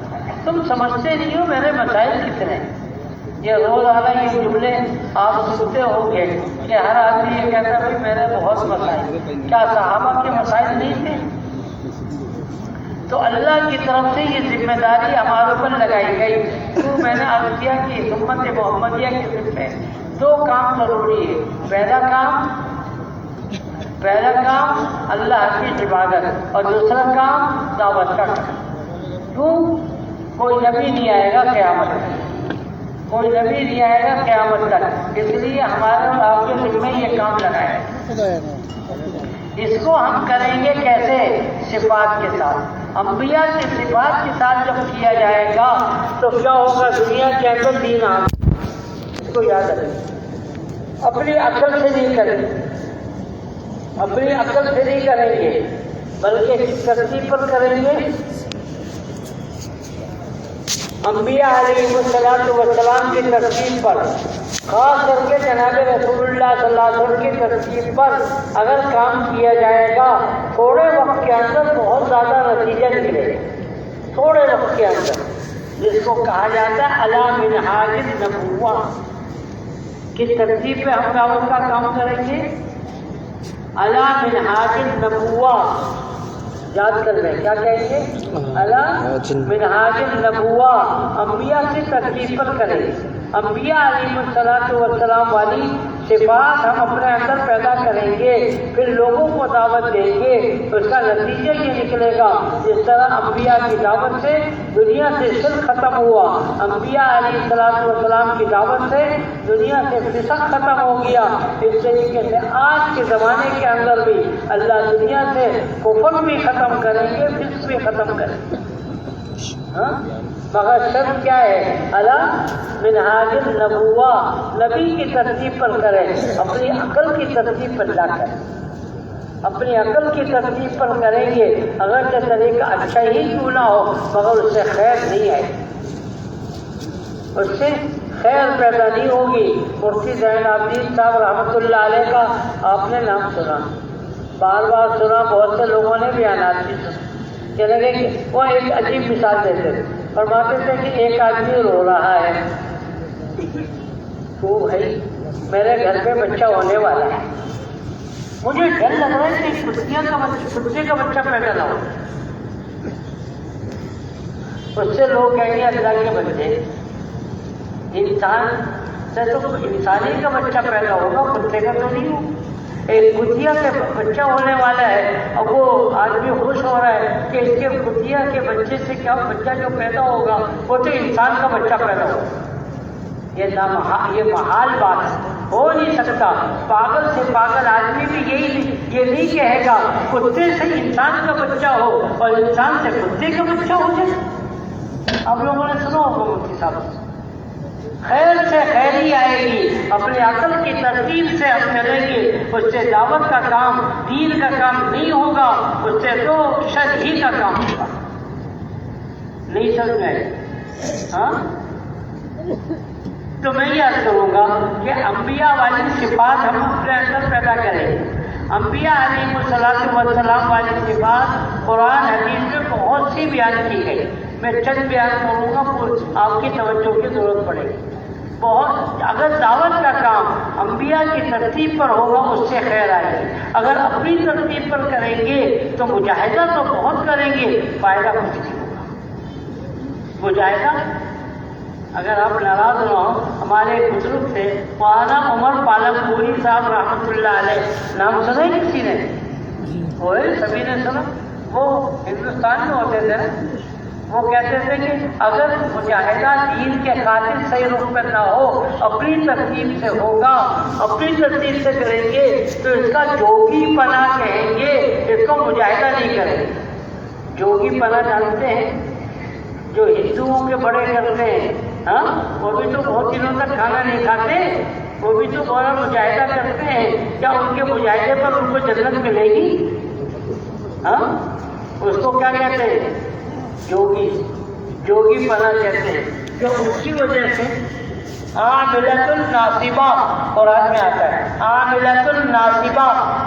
تم سمجھتے نہیں ہو میرے مسائل کتنے ہیں. یہ روزانہ یہ جملے آپ سنتے ہو گے کہ ہر آدمی یہ کہتا ہے بھائی میرے بہت مسائل. کیا صحابہ کے مسائل نہیں تھے؟ تو اللہ کی طرف سے یہ ذمہ داری ہمارے اوپر لگائی گئی. تو میں نے عرض کیا کہ امت محمدیہ کے ذمہ 2 کام ضروری ہے. پہلا کام اللہ کی عبادت، اور دوسرا کام دعوت کا کام. کیوں؟ کوئی نبی نہیں آئے گا قیامت تک، کوئی نبی نہیں آئے گا قیامت تک. اس لیے ہمارے اور آپ کے ذمہ یہ کام لگایا ہے. اس کو ہم کریں گے کیسے؟ صفات کے ساتھ. انبیاء کی صفات کے ساتھ جب کیا جائے گا تو کیا ہوگا؟ دنیا کے اندر دین آ. اس کو یاد رکھیں. اپنی عقل سے نہیں کریں گے، اپنی عقل سے نہیں کریں گے، بلکہ کس ترتیب پر کریں گے؟ انبیاء علیہ السلام کی ترتیب پر، خاص کر کے جناب رسول اللہ صلی اللہ علیہ وسلم کی ترتیب پر اگر کام کیا جائے گا تھوڑے وقت کے اندر بہت زیادہ نتیجہ نکلے گا. تھوڑے وقت کے اندر، جس کو کہا جاتا ہے علی منہاج النبوہ کی ترتیب پہ ہم دعوت کا کام کریں گے. علی منہاج النبوہ یاد کر لیں، کیا کہیں گے؟ علی منہاج النبوہ، انبیاء کی ترتیب پر کریں. انبیاء علیہ السلام والی صفات ہم اپنے اندر پیدا کریں گے، پھر لوگوں کو دعوت دیں گے. اس کا نتیجہ یہ نکلے گا جس طرح انبیاء کی دعوت سے دنیا سے شرک ختم ہوا، انبیاء علیہ السلام کی دعوت سے دنیا سے فسق ختم ہو گیا. اس طریقے سے آج کے زمانے کے اندر بھی اللہ دنیا سے کفر بھی ختم کریں گے، فسق بھی ختم کریں گے. مگر شرط کیا ہے؟ علی منہاج النبوہ، نبی کی ترتیب پر کریں، اپنی عقل کی ترتیب پر نہ کریں. اپنی عقل کی ترتیب پر کریں گے، اگرچہ طریقہ اچھا ہی کیوں نہ ہو مگر اس سے خیر نہیں آئے، اس سے خیر پیدا نہیں ہوگی۔ مفتی زین العابدین صاحب رحمۃ اللہ علیہ کا آپ نے نام سنا، بار بار سنا، بہت سے لوگوں نے بیانات بھی سنا۔ چلے گئے کہ وہ ایک عجیب مثال دیتے تھے، فرماتے تھے کہ ایک آدمی رو رہا ہے، تو بھائی میرے گھر پہ بچہ ہونے والا ہے، مجھے ڈر لگ رہا ہے کہ کتے کا بچہ پیدا نہ ہو۔ اس سے لوگ کہیں گے اللہ کے بچے، انسان سے تو انسانی کا بچہ پیدا ہوگا، کتے کا تو نہیں ہوگا۔ ایک کتیا کے بچہ ہونے والا ہے، اور وہ آدمی خوش ہو رہا ہے کہ اس کے کتیا کے بچے سے کیا بچہ جو پیدا ہوگا وہ تو انسان کا بچہ پیدا ہوگا۔ یہ محال بات ہو نہیں سکتا۔ پاگل سے پاگل آدمی بھی یہ نہیں کہے گا کتے سے انسان کا بچہ ہو اور انسان سے کتے کا بچہ ہو جائے۔ آپ لوگوں نے سنا ہوگا مفتی صاحب، خیر سے خیری آئے گی، اپنے عقل کی ترتیب سے ہم چلیں گے، اس سے دعوت کا کام، دین کا کام نہیں ہوگا، اس سے تو شر ہی کا کام ہوگا۔ نہیں سمجھ میں؟ ہاں، تو میں یہ عرض کروں گا کہ انبیاء والی صفات ہم اپنے اندر پیدا کریں۔ انبیاء علیہ السلام والی صفات قرآن حدیث میں بہت سی بیان کی گئی، میں چند بیان کروں گا، آپ کی توجہ کی ضرورت پڑے گی۔ بہت، اگر دعوت کا کام انبیاء کی ترتیب پر ہوگا اس سے خیر آئے گی، اگر اپنی ترتیب پر کریں گے تو مجاہدہ تو بہت کریں گے، فائدہ کچھ نہیں ہوگا۔ مجاہدہ، اگر آپ ناراض نہ ہو، ہمارے ایک بزرگ تھے مولانا عمر پالک پوری صاحب رحمۃ اللہ علیہ، نام سنا ہی کسی نے؟ ہوئے سبھی نے سنا، وہ ہندوستان میں ہوتے تھے، وہ کہتے تھے کہ اگر مجاہدہ دین کے خاطر صحیح رخ پہ نہ ہو، اپنی ترتیب سے ہوگا، اپنی ترتیب سے کریں گے تو اس کا جوگی پنا کہیں گے، اس کو مجاہدہ نہیں کریں گے۔ جوگی پنا جانتے ہیں جو ہندوؤں کے بڑے کرتے ہیں، ہاں، وہ بھی تو بہت دنوں تک کھانا نہیں کھاتے، وہ بھی تو بڑا مجاہدہ کرتے ہیں، کیا ان کے مجاہدے پر ان کو جنت ملے گی؟ ہاں، اس کو کیا کہتے ہیں؟ جوگی پنا کہتے ہیں، جو اس کی وجہ سے عاملۃ الناصبہ قرآن میں آتا ہے، عاملۃ الناصبہ،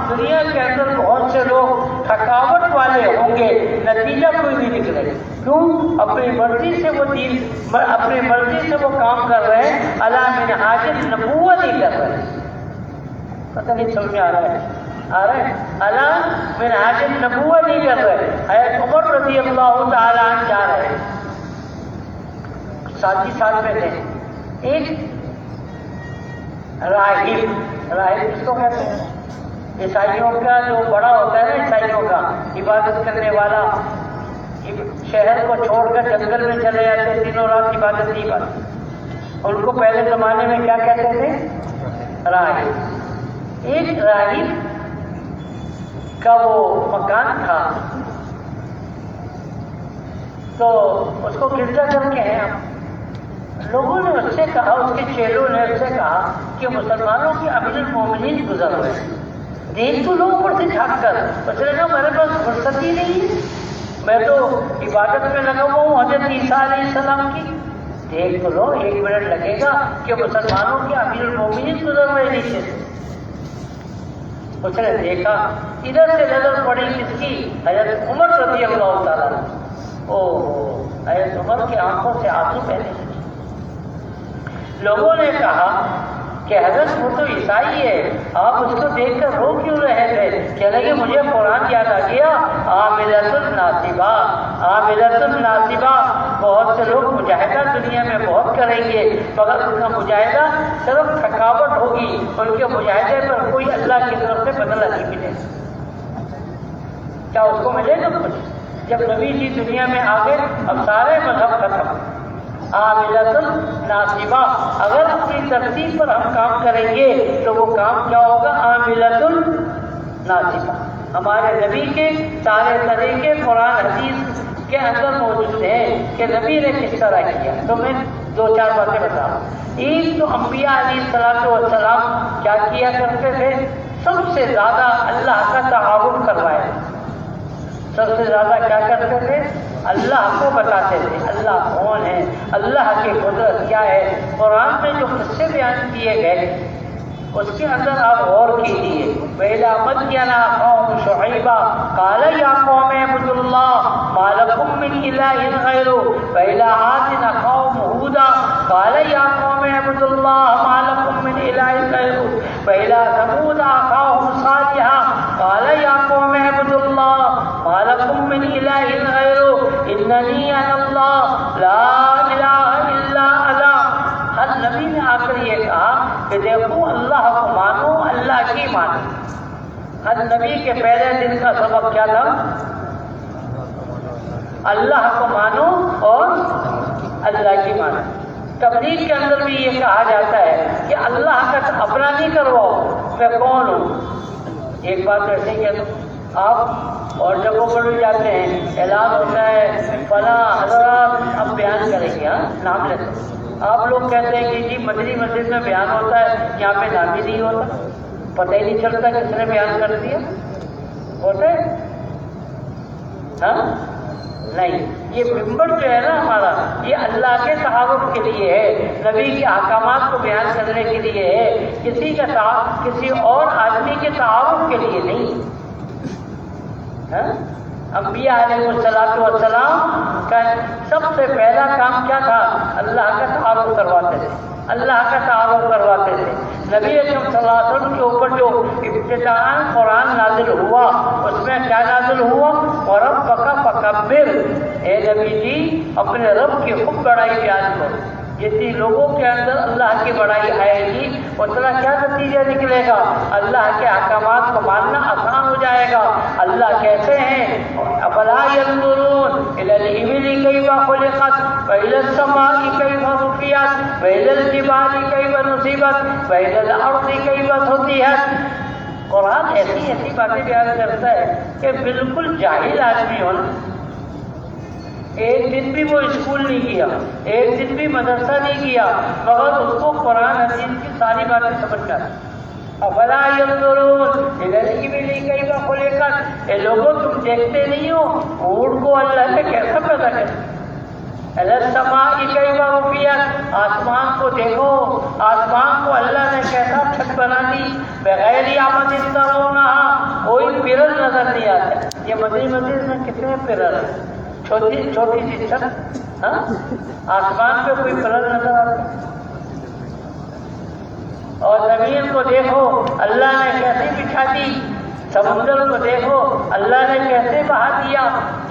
دنیا کے اندر بہت سے لوگ تھکاوٹ والے ہوں گے، نتیجہ کوئی نہیں نکلے گا۔ کیوں؟ اپنی مرضی سے وہ دین، اپنی مرضی سے وہ کام کر رہے ہیں، علی منہاج النبوہ نہیں کر رہے۔ پتہ نہیں سمجھ میں آ رہا ہے؟ علی منہاج النبوہ نہیں کر رہے۔ حضرت عمر رضی اللہ تعالیٰ عنہ جا رہے ہیں، ساتھی ساتھ میں تھے، ایک راہب کس کو کہتے ہیں؟ عیسائیوں کا جو بڑا ہوتا ہے نا، عیسائیوں کا عبادت کرنے والا، شہر کو چھوڑ کر جنگل میں چلے جاتے، دنوں رات عبادت نہیں کرتے، ان کو پہلے زمانے میں کیا کہتے تھے؟ راہب۔ ایک راہب کا وہ مکان تھا، تو اس کو گرجا گھر کے ہیں، لوگوں نے اس سے کہا، اس کے چیلوں نے اس سے کہا کہ مسلمانوں کے امیر المومنین گزر ہوئے، دیکھ تو لوگ اوپر سے جھانک کر، اس نے کہا میرے پاس فرصت ہی نہیں ہے، میں تو عبادت میں لگا ہوا ہوں حضرت عیسیٰ علیہ السلام کی، دیکھ تو لو، 1 منٹ لگے گا کہ مسلمانوں کے امیر المومنین گزر رہے نیچے سے۔ اس نے دیکھا، ادھر سے نظر پڑی کس کی؟ حضرت عمر رضی اللہ تعالیٰ۔ حضرت عمر کی آنکھوں سے آنسو بہنے لگے۔ لوگوں نے کہا کہ حضرت وہ تو عیسائی ہے، آپ اس کو دیکھ کر رو کیوں رہے تھے؟ کہنے لگے مجھے قرآن یاد آ گیا، عاملۃ الناصبہ، عاملۃ الناصبہ، بہت سے لوگ مجاہدہ دنیا میں بہت کریں گے، مگر ان کا مجاہدہ صرف تھکاوٹ ہوگی، ان کے مجاہدے پر کوئی اللہ کی طرف سے بدلہ نہیں ملے گا۔ کیا اس کو ملے گا کچھ؟ جب نبی جی دنیا میں آ گئے، اب سارے مذہب ختم۔ عاملۃ الناصبہ، اگر اپنی ترتیب پر ہم کام کریں گے تو وہ کام کیا ہوگا؟ عاملۃ الناصبہ۔ ہمارے نبی کے سارے طریقے قرآن حدیث کے اندر موجود ہیں کہ نبی نے کس طرح کیا، تو میں 2-4 باتیں بتاؤں۔ ایک تو انبیاء علیہ السلام کیا کیا کرتے تھے؟ سب سے زیادہ اللہ کا تعارف کروائے. سب سے زیادہ کیا کرتے تھے؟ اللہ کو بتاتے تھے. اللہ کون ہے، اللہ کی قدرت کیا ہے. قرآن میں جو قصے بیان کیے گئے اس کے اندر آپ غور کیجیے. وَإِلَىٰ مَدْيَنَ أَخَاهُمْ شُعَيْبًا قَالَ يَا قَوْمِ اعْبُدُوا اللَّهَ مَا لَكُم مِّنْ إِلَٰهٍ غَيْرُهُ وَإِلَىٰ عَادٍ أَخَاهُمْ هُودًا قَالَ يَا قَوْمِ اعْبُدُوا اللَّهَ مَا لَكُم مِّنْ إِلَٰهٍ غَيْرُهُ وَإِلَىٰ ثَمُودَ أَخَاهُمْ صَالِحًا قَالَ يَا قَوْمِ اعْبُدُوا اللَّهَ مَا لَكُم مِّنْ إِلَٰهٍ غَيْرُهُ إِنَّنِي أَنَا اللَّهُ لَا إِلَٰهَ إِلَّا أَنَا. ہر نبی نے آ کر یہ کہا کہ دیکھو اللہ کو مانو، اللہ کی مانو. ہر نبی کے پہلے دن کا سبق کیا تھا؟ اللہ کو مانو اور اللہ کی مانو. تبلیغ کے اندر بھی یہ کہا جاتا ہے کہ اللہ کا اپنا نہیں کرواؤ، میں کون ہوں. ایک بات ایسے کہ آپ اور جگہوں پر بھی جاتے ہیں، اعلان ہوتا ہے فلاں حضرات اب بیان کریں گے، نام لیتے ہیں. آپ لوگ کہتے ہیں کہ جی مدنی مسجد میں بیان ہوتا ہے، یہاں پہ نام ہی نہیں ہوتا، پتہ ہی نہیں چلتا کس نے بیان کر دیا. ہوتا ہے؟ ہاں نہیں. یہ ممبر جو ہے نا ہمارا، یہ اللہ کے تعارف کے لیے ہے، نبی کے احکامات کو بیان کرنے کے لیے ہے، کسی اور آدمی کے تعارف کے لیے نہیں. انبیاء علیہ السلام کا سب سے پہلا کام کیا تھا؟ اللہ کا تعارف کرواتے تھے، اللہ کا تعارف کرواتے تھے. نبی اکرم صلی اللہ علیہ وسلم کے اوپر جو ابتداءً قرآن نازل ہوا اس میں کیا نازل ہوا؟ وَرَبَّكَ فَكَبِّرْ. اے نبی جی اپنے رب کی خوب بڑائی بیان کرو. جتنی لوگوں کے اندر اللہ کی بڑائی آئے گی اتنا کیا نتیجہ نکلے گا؟ اللہ کے احکامات کو ماننا آسان ہو جائے گا. اللہ کیسے ہیں؟ افلا ينظرون الى الابل كيف خلقت والى السماء كيف رفعت والى الجبال كيف نصبت والى الارض كيف سطحت. قرآن ایسی باتیں بیان کرتا ہے کہ بالکل جاہل آدمی ہو نا، ایک دن بھی وہ اسکول نہیں کیا، ایک دن بھی مدرسہ نہیں کیا، مگر اس کو قرآن حدیث کی ساری باتیں سمجھ جاتی. افلا ينظرون الى الابل كيف خلقت. اے لوگوں تم دیکھتے نہیں ہو اونٹ کو اللہ نے کیسا پیدا کیا؟ الى السماء كيف رفعت. آسمان کو دیکھو، آسمان کو اللہ نے کیسا چھت بنا دی. بغیر عمد ترونها، کوئی پلر نظر نہیں آتا. یہ مدنی مسجد میں کتنے پلر ہیں؟ چھوٹی سی چھت. آسمان پہ کوئی پلر نظر آتا. اور زمین کو دیکھو اللہ نے کیسے بچھا دی. سمندر کو دیکھو اللہ نے کیسے بہا دیا.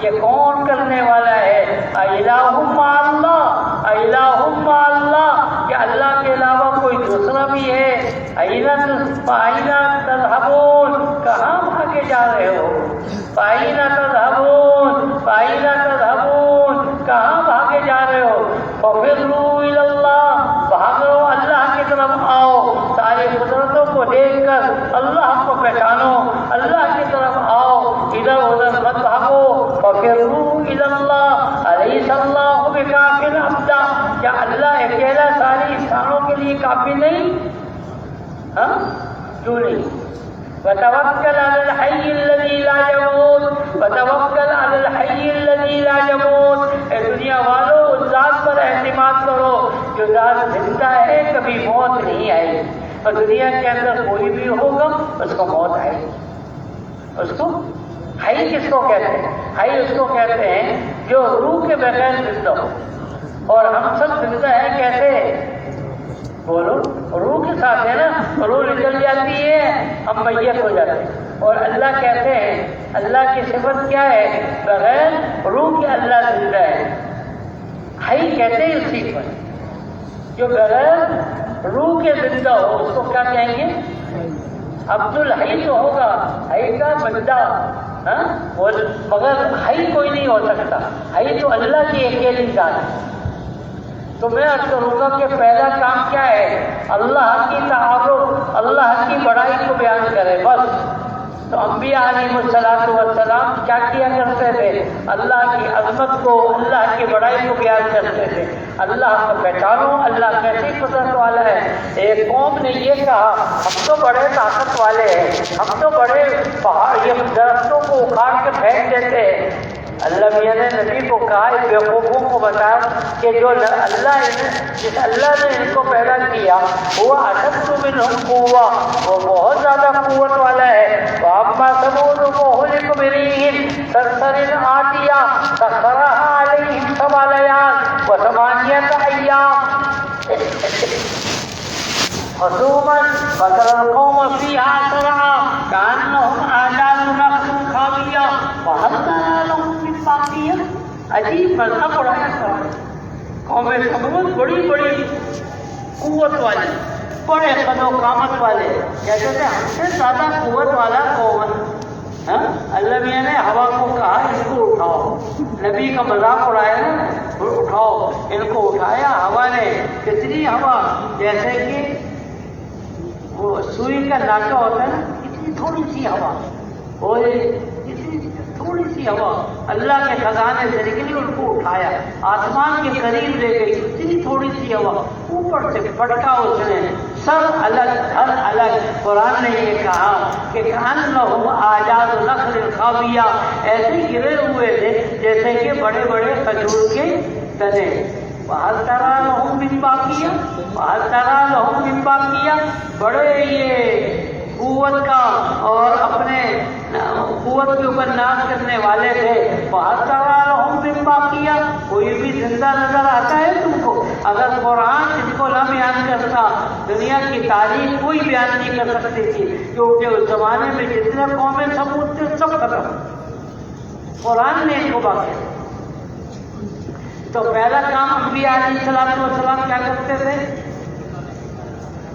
یہ کون کرنے والا ہے؟ الہ مع اللہ، الہ مع اللہ، کہ اللہ کے علاوہ کوئی دوسرا بھی ہے. فَأَيْنَ تَذْهَبُونَ، کہاں بھاگے جا رہے ہو؟ فَأَيْنَ تَذْهَبُونَ، فَأَيْنَ تَذْهَبُونَ، کہاں بھاگے جا رہے ہو؟ فَفِرُّوا إِلَى اللَّهِ، بھاگو اللہ کی طرف آؤ. ساری قدرتوں کو دیکھ کر اللہ کو پہچانو، اللہ کی طرف آؤ، ادھر ادھر مت بھاگو. فَفِرُّوا إِلَى اللَّهِ أَلَيْسَ اللَّهُ بِكَافٍ عَبْدًا. کیا اللہ اکیلا ساری انسانوں کے لیے کافی نہیں؟ کیوں نہیں؟ وَتَوَكَّلْ عَلَى الْحَيِّ الَّذِي لَا يَمُوتُ، وَتَوَكَّلْ عَلَى الْحَيِّ الَّذِي لَا يَمُوتُ. اے دنیا والو اس ذات پر اعتماد کرو جو ذات زندہ ہے، کبھی موت نہیں آئے گی. اور دنیا کے اندر کوئی بھی ہوگا اس کو موت آئے گی. اس کو حی کس کو کہتے ہیں؟ حی اس کو کہتے ہیں جو روح کے بغیر زندہ ہو. اور ہم سب زندہ ہیں کیسے؟ بولو، روح کے ساتھ ہے نا. روح نکل جاتی ہے ہم میت ہو جاتے ہیں. اور اللہ کہتے ہیں، اللہ کی صفت کیا ہے؟ بغیر روح کے اللہ زندہ ہے. حی کہتے ہیں اسی پر جو بغیر روح کے زندہ ہو اس کو کیا کہیں گے؟ عبد الحی تو ہوگا، حی کا بندہ. مگر حی کوئی نہیں ہو سکتا. حی تو اللہ کی اکیلی ذات ہے. تو میں عرض کروں گا کہ پہلا کام کیا ہے؟ اللہ کی تعارف، اللہ کی بڑائی کو بیان کرے. بس تو انبیاء علیہم کیا کیا کرتے تھے؟ اللہ کی عظمت کو، اللہ کی بڑائی کو بیان کرتے تھے۔ اللہ کو پہچانو، اللہ کیسی قدرت والا ہے۔ ایک قوم نے یہ کہا ہم تو بڑے طاقت والے ہیں، ہم تو بڑے پہاڑ یہ درختوں کو اکھاڑ کے پھینک دیتے ہیں۔ اللہ میاں نے نبی کو کہا، اس بیوقوفوں کو بتایا کہ جو جس اللہ نے ان کو پیدا کیا وہ اشد منہم قوہ، وہ بہت زیادہ قوت والا ہے۔ وَأَمَّا ثَمُودُ فَأُهْلِكُوا بِرِيحٍ صَرْصَرٍ عَاتِيَةٍ سَخَّرَهَا عَلَيْهِمْ 7 لَيَالٍ و8 أَيَّامٍ حُسُومًا فَتَرَى الْقَوْمَ فِيهَا صَرْعَىٰ كَأَنَّهُمْ أَعْجَازُ نَخْلٍ خَاوِيَةٍ وَهَلْ تَرَىٰ لَهُم مِّن بَاقِيَةٍ۔ عجیب مذہب پڑھایا قوم سمود بڑی بڑی قوت والی، بڑے قد و قامت والے، کہتے تھے ہم سے زیادہ قوت والا قوم۔ اللہ میاں نے ہوا کو کہا ان کو اٹھاؤ، نبی کا مذاق اڑایا نا، اٹھاؤ، ان کو اٹھایا۔ ہوا نے کتنی ہوا، جیسے کہ وہ سوئی کا ناکہ ہوتا ہے نا، اتنی تھوڑی سی ہوا، اور اتنی تھوڑی سی ہوا اللہ کے خزانے سے نکلی، ان کو اٹھایا، آسمان کے قریب لے گئی، اتنی تھوڑی سی ہوا، اوپر سے پٹکا اس نے، سب الگ ہر الگ۔ قرآن نے یہ کہا کہ کأنہم اعجاز نخل خاویہ، ایسے گرے ہوئے تھے جیسے کہ بڑے بڑے کھجور کے تنے۔ وَهَلْ تَرَىٰ لَهُم مِّن بَاقِیَةٍ وَهَلْ تَرَىٰ لَهُم مِّن بَاقِیَةٍ، بڑے یہ قوت کا اور اپنے قوت کے اوپر ناز کرنے والے تھے۔ وَهَلْ تَرَىٰ لَهُم مِّن بَاقِیَةٍ، کوئی بھی زندہ نظر آتا ہے تم کو؟ اگر قرآن اس کو نہ بیان کرتا، دنیا کی تاریخ کوئی بیان نہیں کر سکتی تھی، کیونکہ اس زمانے میں جتنے قومیں سمود تھے سب ختم، قرآن نے ان کو باقی۔ تو پہلا کام انبیاء علیہ السلام کیا کرتے تھے؟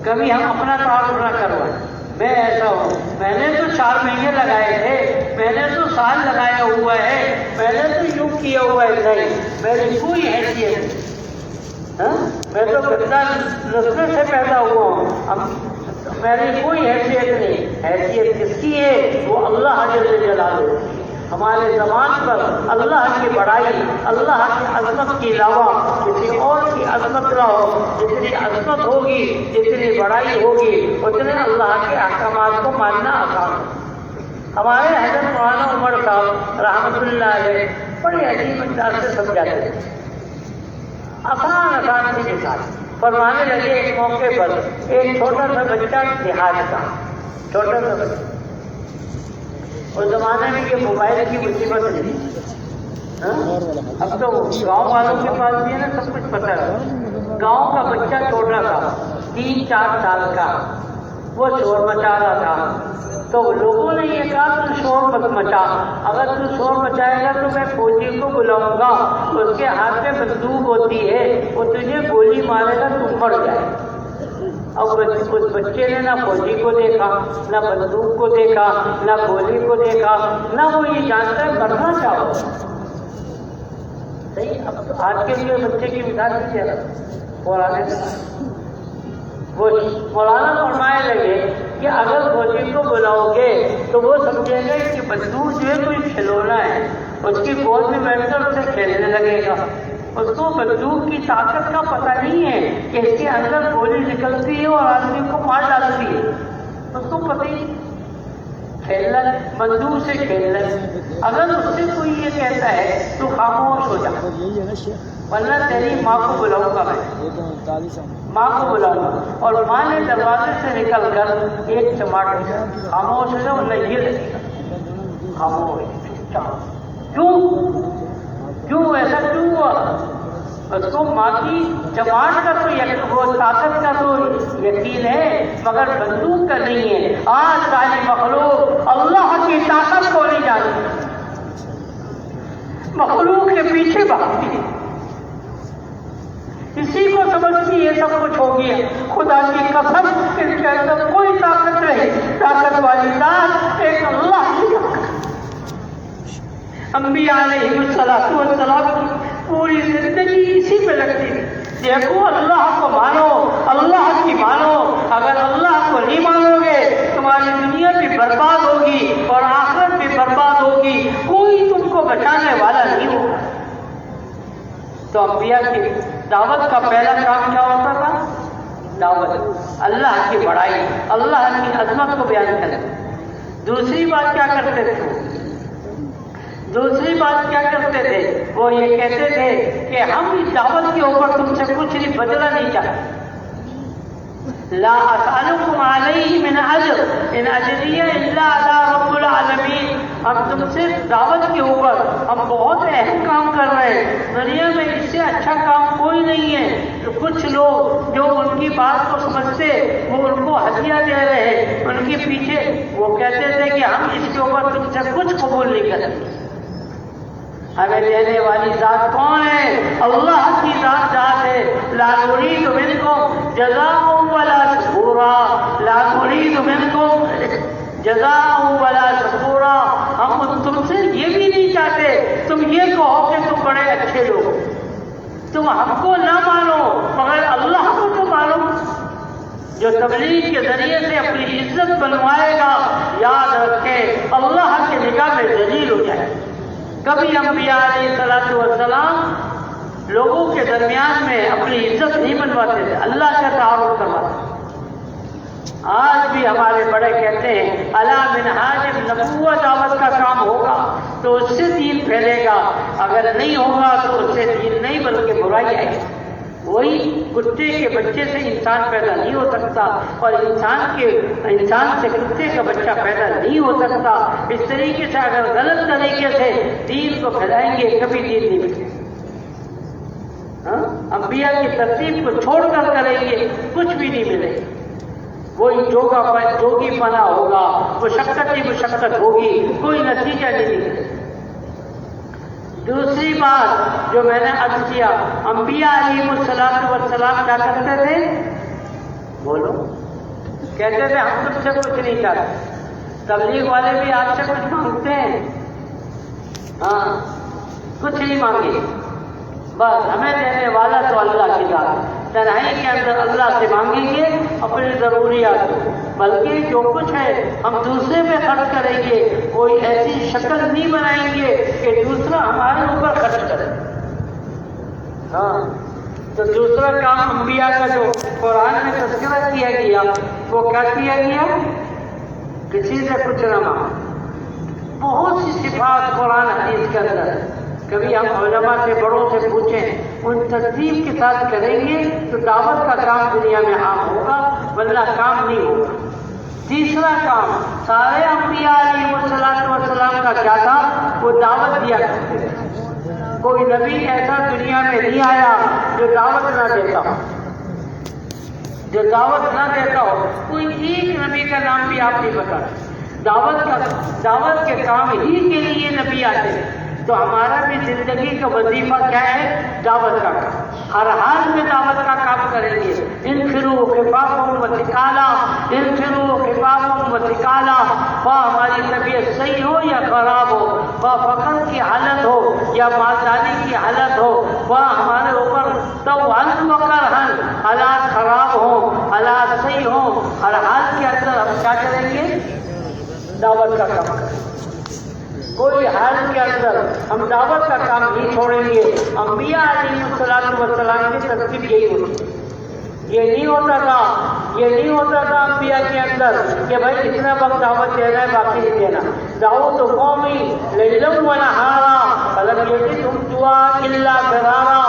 کبھی ہم اپنا تعارف نہ کروائیں، میں ایسا ہوں، میں نے تو 4 مہینے لگائے تھے، میں نے تو سال لگایا ہوا ہے، میں نے تو یوں کیا ہوا ہے، نہیں، میری کوئی حیثیت نہیں، میں تو گندا نسل سے پیدا ہوا ہوں، میری کوئی حیثیت نہیں۔ حیثیت کس کی ہے؟ وہ اللہ جل جلالہ۔ ہمارے زبان پر اللہ کی بڑائی، اللہ کی عظمت کے علاوہ کسی اور کی عظمت نہ ہو۔ جتنی عظمت ہوگی، جتنی بڑائی ہوگی، اتنے اللہ کے احکامات کو ماننا آسان ہے۔ ہمارے حضرت مولانا عمر صاحب رحمۃ اللہ علیہ بڑے عجیب انداز سے سمجھاتے تھے، آسان سی مثال فرمانے لگے۔ ایک موقع پر ایک چھوٹا سا بچہ دیہات کا، چھوٹا سا بچہ، اس زمانے میں یہ موبائل کی مصیبت نہیں، اب تو گاؤں والوں کے پاس بھی ہے نا، سب کچھ پتہ ہے۔ گاؤں کا بچہ چھوٹا تھا، 3-4 سال کا، وہ شور مچا رہا تھا۔ تو لوگوں نے یہ کہا تو شور مت مچا، اگر تو شور مچائے گا تو میں فوجی کو بلاؤں گا، اس کے ہاتھ میں بندوق ہوتی ہے، وہ تجھے گولی مارے گا، تو مر جائے۔ اب اس بچے نے نہ فوجی کو دیکھا، نہ بندوق کو دیکھا، نہ گولی کو دیکھا، نہ وہ یہ جانتا ہے مرنا چاہو۔ صحیح، اب تو آج کے لیے بچے کی مثال نہیں دے رہا، قرآن وہ مولانا فرمائے لگے کہ اگر فوجی کو بلاؤ گے تو وہ سمجھے گا کہ بندوق جو ہے کوئی کھلونا ہے، اس کی گود میں بیٹھ کر اسے کھیلنے لگے گا۔ اس کو بندوق کی طاقت کا پتہ نہیں ہے کہ اس کے اندر گولی نکلتی ہے اور آدمی کو مار ڈالتی ہے، اس کو پتہ ہی کھیلنا، بندوق سے کھیلنا۔ اگر اس سے کوئی یہ کہتا ہے تو خاموش ہو جا، ورنہ تیری ماں کو بلاؤں گا، میں ماں کو بلاؤں گا۔ اور ماں نے دروازے سے نکل کر ایک چماٹ دیا، خاموش ہو جاؤ، نہیں یہ لگے گا، خاموش۔ کیوں ایسا کیوں ہوا؟ اس کو ماں کی جماعت کا تو وہ طاقت کا تو یقین ہے، مگر بندوق کا نہیں ہے۔ آج ساری مخلوق اللہ کی طاقت کو نہیں جانتی، مخلوق کے پیچھے بھاگتی ہے، اسی کو سمجھتی ہے سب کچھ ہو گیا۔ خدا کی قسم اس کے اندر کوئی طاقت نہیں، طاقت والی ذات ایک اللہ کی طاقت۔ انبیاء علیہ السلام کی پوری زندگی اسی پہ لگتی ہے، دیکھو اللہ کو مانو، اللہ کی مانو، اگر اللہ کو نہیں مانو گے تمہاری دنیا بھی برباد ہوگی۔ ہوگی اور آخرت بھی برباد ہوگی، کوئی تم کو بچانے والا نہیں ہوگا۔ تو انبیاء کی دعوت کا پہلا کام کیا ہوتا تھا؟ دعوت، اللہ کی بڑائی، اللہ کی عظمت کو بیان کرنا۔ دوسری بات کیا کرتے تھے؟ دوسری بات کیا کرتے تھے؟ وہ یہ کہتے تھے کہ ہم اس دعوت کے اوپر تم سے کچھ نہیں بدلہ نہیں چاہتے۔ لا اسألکم علیہ من اجر ان اجریہ الا علی رب العالمین۔ ہم تم سے دعوت کے اوپر ہم بہت اہم کام کر رہے ہیں، دنیا میں اس سے اچھا کام کوئی نہیں ہے۔ تو کچھ لوگ جو ان کی بات کو سمجھتے وہ ان کو ہدیہ دے رہے ہیں، ان کے پیچھے وہ کہتے تھے کہ ہم اس کے اوپر تم سے کچھ قبول نہیں کرتے۔ ہمیں دینے والی ذات کون ہے؟ اللہ کی ذات ہے۔ لا نريد منكم جزاء ولا شکورا، لا نريد منكم جزاء ولا شکورا۔ ہم تم سے یہ بھی نہیں چاہتے تم یہ کہو کہ تم بڑے اچھے لوگ، تم ہم کو نہ مانو مگر اللہ کو تو مانو۔ جو تبلیغ کے ذریعے سے اپنی عزت بنوائے گا، یاد رکھے اللہ کی نگاہ میں ذلیل ہو جائے۔ کبھی انبیاء علیہ السلام لوگوں کے درمیان میں اپنی عزت نہیں بنواتے تھے، اللہ کا تعارف کرواتے۔ آج بھی ہمارے بڑے کہتے ہیں الا منہاج نبوت دعوت کا کام ہوگا تو اس سے دین پھیلے گا، اگر نہیں ہوگا تو اس سے دین نہیں بلکہ برائی آئے گی۔ وہی کتے کے بچے سے انسان پیدا نہیں ہو سکتا اور انسان سے کتے کا بچہ پیدا نہیں ہو سکتا۔ اس طریقے سے اگر غلط طریقے سے دین کو پھیلائیں گے کبھی دین نہیں ملے گا۔ انبیاء کی ترتیب کو چھوڑ کر کریں گے کچھ بھی نہیں ملے گا۔ وہی جوگی پنا ہوگا، مشقت ہی مشقت ہوگی، کوئی نتیجہ نہیں ملے گا۔ دوسری بات جو میں نے عرض کیا، انبیاء علیہ السلام کیا کرتے تھے؟ بولو، کہتے تھے ہم تم سے کچھ نہیں چاہتے۔ تبلیغ والے بھی آپ سے کچھ مانگتے ہیں؟ ہاں، کچھ نہیں مانگے، بس ہمیں دینے والا تو اللہ کی ذات۔ تنہائی کے اندر اللہ سے مانگیں گے اپنی ضروریات، بلکہ جو کچھ ہے ہم دوسرے پہ خرچ کریں گے، کوئی ایسی شکل نہیں بنائیں گے کہ دوسرا ہمارے اوپر خرچ کرے۔ ہاں، تو دوسرا کام انبیاء کا جو قرآن میں تذکرہ کیا گیا وہ کیا کیا گیا؟ کسی سے کچھ نہ مانگو۔ بہت سی صفات قرآن حدیث کے اندر ہے۔ کبھی ہم علماء سے بڑوں سے پوچھیں، ان ترتیب کے ساتھ کریں گے تو دعوت کا کام دنیا میں عام ہوگا، ورنہ کام نہیں ہوگا۔ تیسرا کام سارے انبیاء علیہ السلام کا کیا تھا؟ وہ دعوت دیا کرتے تھے۔ کوئی نبی ایسا دنیا میں نہیں آیا جو دعوت نہ دیتا ہو، جو دعوت نہ دیتا ہو۔ کوئی ایک نبی کا نام بھی آپ نہیں بتا۔ دعوت کے کام ہی کے لیے نبی آتے ہیں۔ تو ہمارا بھی زندگی کا وظیفہ کیا ہے؟ دعوت کا کام۔ ہر حال میں دعوت کا کام کریں گے۔ انفروا خفافا وثقالا، انفروا خفافا وثقالا۔ خواہ ہماری طبیعت صحیح ہو یا خراب ہو، خواہ فقر کی حالت ہو یا مالداری کی حالت ہو، خواہ ہمارے اوپر طوعاً وکرہاً حالات خراب ہوں، حالات صحیح ہوں، ہر حال کے اندر ہم کیا کریں گے؟ دعوت کا کام کریں گے۔ کوئی حال کے اندر ہم دعوت کا کام نہیں چھوڑیں گے۔ انبیاء علیہ السلام کی ترتیب یہی ہوتی ہے۔ یہ نہیں ہوتا تھا انبیاء کے اندر کہ بھائی اتنا وقت دعوت دینا ہے باقی نہیں دینا۔ دعوت قومی لیلا ونہارا فلم یزدہم دعائی الا فرارا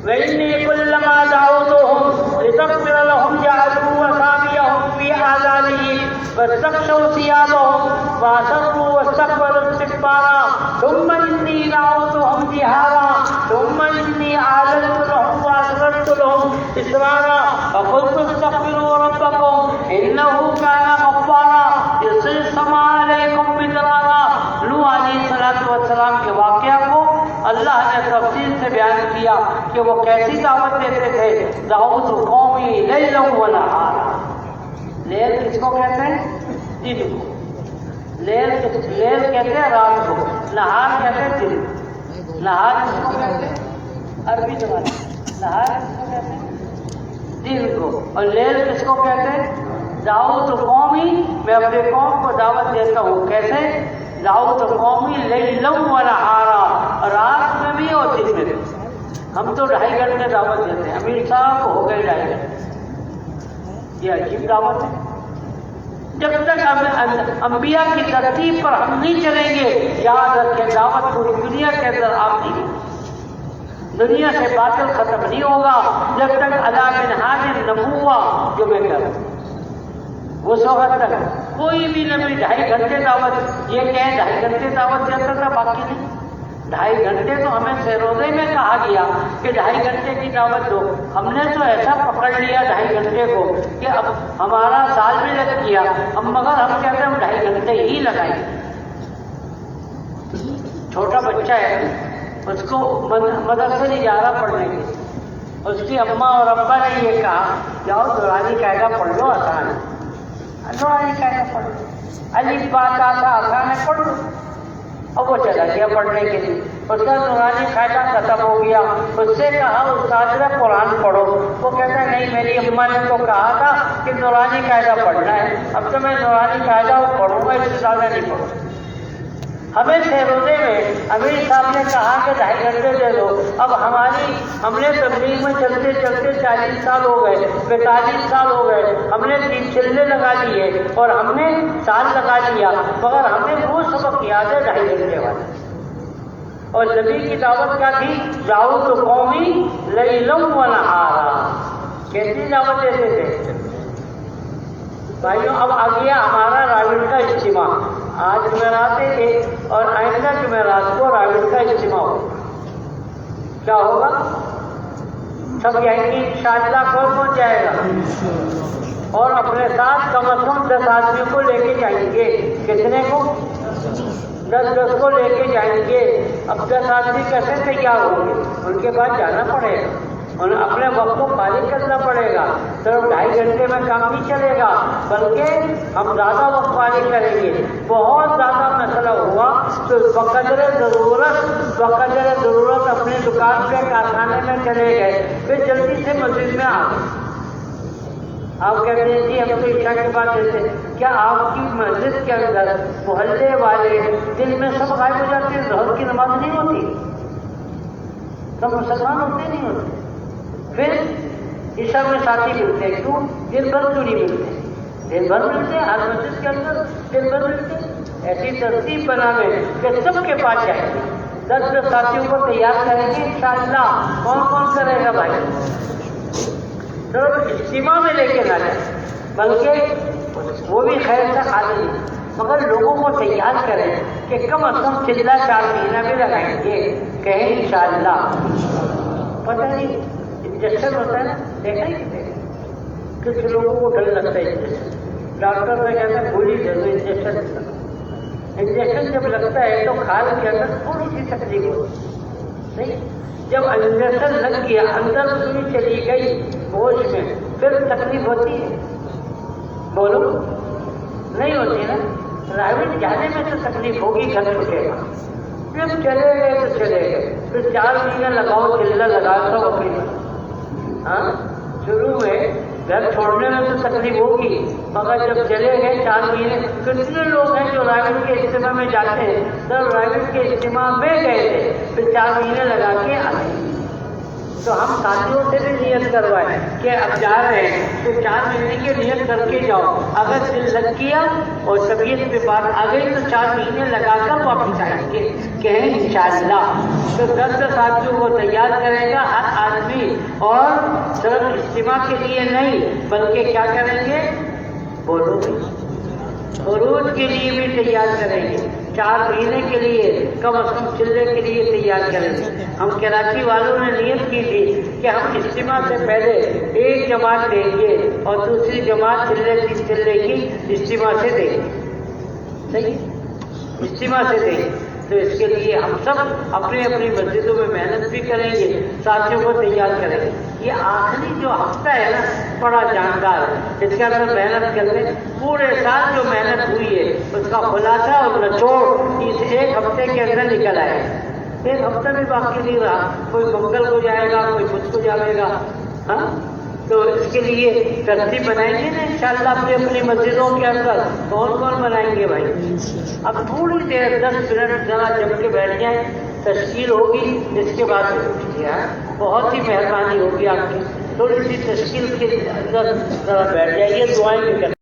وإني كلما دعوتهم لتغفر لهم جعلوا أصابعهم في آذانهم واستغشوا ثيابهم وأصروا واستكبروا استكبارا ثم إني دعوتهم جهارا ثم إني أعلنت لهم وأسررت لهم إسرارا فقلت استغفروا ربكم إنه كان غفارا يرسل السماء عليكم مدرارا۔ نوح علیہ السلام کے واقعہ کو اللہ نے تفصیل سے بیان کیا کہ وہ کیسی دعوت دیتے تھے۔ دعوت قومی لیلا ونہارا۔ لیل کس کو کہتے ہیں؟ دن کو۔ لیل کہتے ہیں رات کو، نہار کہتے ہیں دن۔ نہار کس کو کہتے ہیں؟ عربی زبان۔ نہار کس کو کہتے ہیں؟ دن کو۔ اور لیل کس کو کہتے ہیں؟ دعوت قومی، میں اپنے قوم کو دعوت دیتا ہوں. کیسے؟ دعوت قومی لیلا و نہارا، رات میں بھی اور دن میں بھی. ہم تو 2.5 گھنٹے دعوت دیتے ہیں، امیر صاحب ہو گئے 2.5 گھنٹے. یہ عجیب دعوت ہے. جب تک انبیاء کی ترتیب پر ہم نہیں چلیں گے، یاد رکھیں دعوت پوری دنیا کے اندر آپ نہیں، دنیا سے باطل ختم نہیں ہوگا جب تک علی منہاج النبوہ جو میں کر رہا ہوں. اس وقت تک کوئی بھی نبی 2.5 گھنٹے دعوت، یہ کہیں 2.5 گھنٹے دعوت دیتا تھا، باقی نہیں. 2.5 گھنٹے تو ہمیں روزے میں کہا گیا کہ 2.5 گھنٹے کی دعوت دو. ہم نے تو ایسا پکڑ لیا 2.5 گھنٹے کو کہ اب ہمارا سال بھی لگ گیا، مگر ہم کہتے ہیں ہم 2.5 گھنٹے ہی لگائیں. چھوٹا بچہ ہے، اس کو مدرسے نہیں جا رہا پڑھنے کے، اس کی اماں اور ابا نے یہ کہا جاؤ نورانی قاعدہ پڑھ لو، آسان ہے. نورانی قاعدہ پڑھ لو، الف با تا تھا، آسان ہے، پڑھ لو. اب وہ چلا گیا پڑھنے کے لیے، اس کا نورانی قاعدہ ختم ہو گیا. اس سے کہا استاد نے قرآن پڑھو، وہ کہتا ہے نہیں میری اماں نے تو کہا تھا کہ نورانی قاعدہ پڑھنا ہے، اب تو میں نورانی قاعدہ پڑھوں گا، اس سے زیادہ نہیں پڑھوں. ہمیں 6 روزے میں امیر صاحب نے کہا کہ 2.5 گھنٹے دے دو. اب ہم نے تبلیغ میں چلتے چلتے 40 سال ہو گئے، 45 سال ہو گئے، ہم نے 3 چلے لگا لیے اور ہم نے سال لگا لیا، مگر ہمیں وہ سبق یاد ہے 2.5 گھنٹے والے. اور نبی کی دعوت کیا تھی؟ دعوت قومی لیلا و نہارا. کیسی دعوت دیتے تھے بھائیوں؟ اب آ گیا ہمارا راوڑ کا اجتماع. آج جمعرات تھے اور آئندہ جمعرات کو راوڑ کا اجتماع ہوگا. کیا ہوگا؟ سب یہیں گے انشاءاللہ. کون جائے گا؟ اور اپنے ساتھ کم از کم 10 آدمی کو لے کے جائیں گے. کتنے کو؟ 10 کو لے کے جائیں گے. اب 10 آدمی کیسے تیار ہوں گے؟ ان کے بعد جانا پڑے گا، انہیں اپنے وقت کو خالی کرنا پڑے گا. صرف 2.5 گھنٹے میں کام نہیں چلے گا، بلکہ ہم زیادہ وقت خالی کریں گے. بہت زیادہ مسئلہ ہوا تو بقدر ضرورت اپنی دکان پہ کارخانے میں چلے گئے، پھر جلدی سے مسجد میں آ گئے. آپ کہتے ہیں جی ہم تو عشاء کے بعد دیتے ہیں. کیا آپ کی مسجد کے اندر محلے والے دل میں سب غائب ہو جاتے ہیں؟ ظہر کی نماز نہیں ہوتی، سب مسلمان ہوتے نہیں ہوتے. پھر عشاء میں ساتھی ملتے ہیں، کیوں؟ دن بھر کیوں نہیں ملتے؟ دن بھر ملتے ہیں، ہر مسجد کے اندر دن بھر ملتے ہیں. ایسی ترتیب بناوے کہ سب کے پاس جائیں گے. 10 ساتھیوں کو تیار کریں گے انشاءاللہ. کون کرے گا بھائی؟ صرف اجتماع میں لے کے نہ جائیں، بلکہ وہ بھی خیر سے خالی، مگر لوگوں کو تیار کریں کہ کم از کم چلہ 4 مہینہ بھی لگائیں گے. کہیں انشاءاللہ. پتہ نہیں انجیکشن ہوتا ہے نا، دیکھا ہی کچھ لوگوں کو ڈر لگتا ہے انجیکشن. ڈاکٹر نے کہتا ہے گولی دے دو انجیکشن. انجیکشن جب لگتا ہے تو کھال کے اندر تھوڑی سی تکلیف ہوتی ہے. جب انجیکشن لگ گیا اندر سوئی چلی گئی گوشت میں، پھر تکلیف ہوتی ہے؟ بولو نہیں ہوتی نا. پرائیویٹ جانے میں تو تکلیف ہوگی، گھر چھوٹے گا. جب چلے گئے تو چلے گئے، پھر 4 مہینے لگاؤ چلنا لگا سب اپنی. ہاں شروع میں گھر چھوڑنے میں تو تکلیف ہوگی، مگر جب چلے گئے 4 مہینے. کتنے لوگ ہیں جو رائبٹ کے اجتماع میں جاتے ہیں؟ سر رائبٹ کے اجتماع میں گئے تھے، پھر 4 مہینے لگا کے آئے. تو ہم ساتھیوں سے بھی نیت کروائیں کہ اب جا رہے ہیں تو 4 مہینے کی نیت کر کے جاؤ. اگر دل لگ گیا اور طبیعت پہ بات آ گئی تو 4 مہینے لگا کر واپس آئیں گے. کہیں انشاءاللہ. تو 10 ساتھیوں کو تیار کرے گا ہر آدمی، اور صرف اجتماع کے لیے نہیں بلکہ کیا کریں گے؟ بولو خروج کے لیے بھی تیار کریں گے. 4 مہینے کے لیے کم از کم چلے کے لیے تیار کریں گے. ہم کراچی والوں نے نیت کی تھی کہ ہم اجتماع سے پہلے ایک جماعت دیں گے اور دوسری جماعت چلے کی اجتماع سے دیں گے. صحیح، اجتماع سے دیں گے. تو اس کے لیے ہم سب اپنی اپنی مسجدوں میں محنت بھی کریں گے، ساتھیوں کو تیار کریں گے. یہ آخری جو ہفتہ ہے نا بڑا جاندار ہے، اس کے اندر محنت کر لیں. پورے سال جو محنت ہوئی ہے اس کا خلاصہ اور نچوڑ اس 1 ہفتے کے اندر نکل آئے. 1 ہفتہ بھی باقی نہیں رہا. کوئی منگل کو جائے گا، کوئی بدھ کو جائے گا. ہاں تو اس کے لیے ترتیب بنائیں گے نا انشاءاللہ اپنی اپنی مسجدوں کے اندر. کون کون بنائیں گے بھائی؟ اب تھوڑی دیر 10 منٹ ذرا جم کے بیٹھ جائیں, تشکیل ہوگی, اس کے بعد بہت ہی مہربانی ہوگی آپ کی. تھوڑی سی تشکیل کے اندر ذرا بیٹھ جائیے, دعائیں بھی کریں.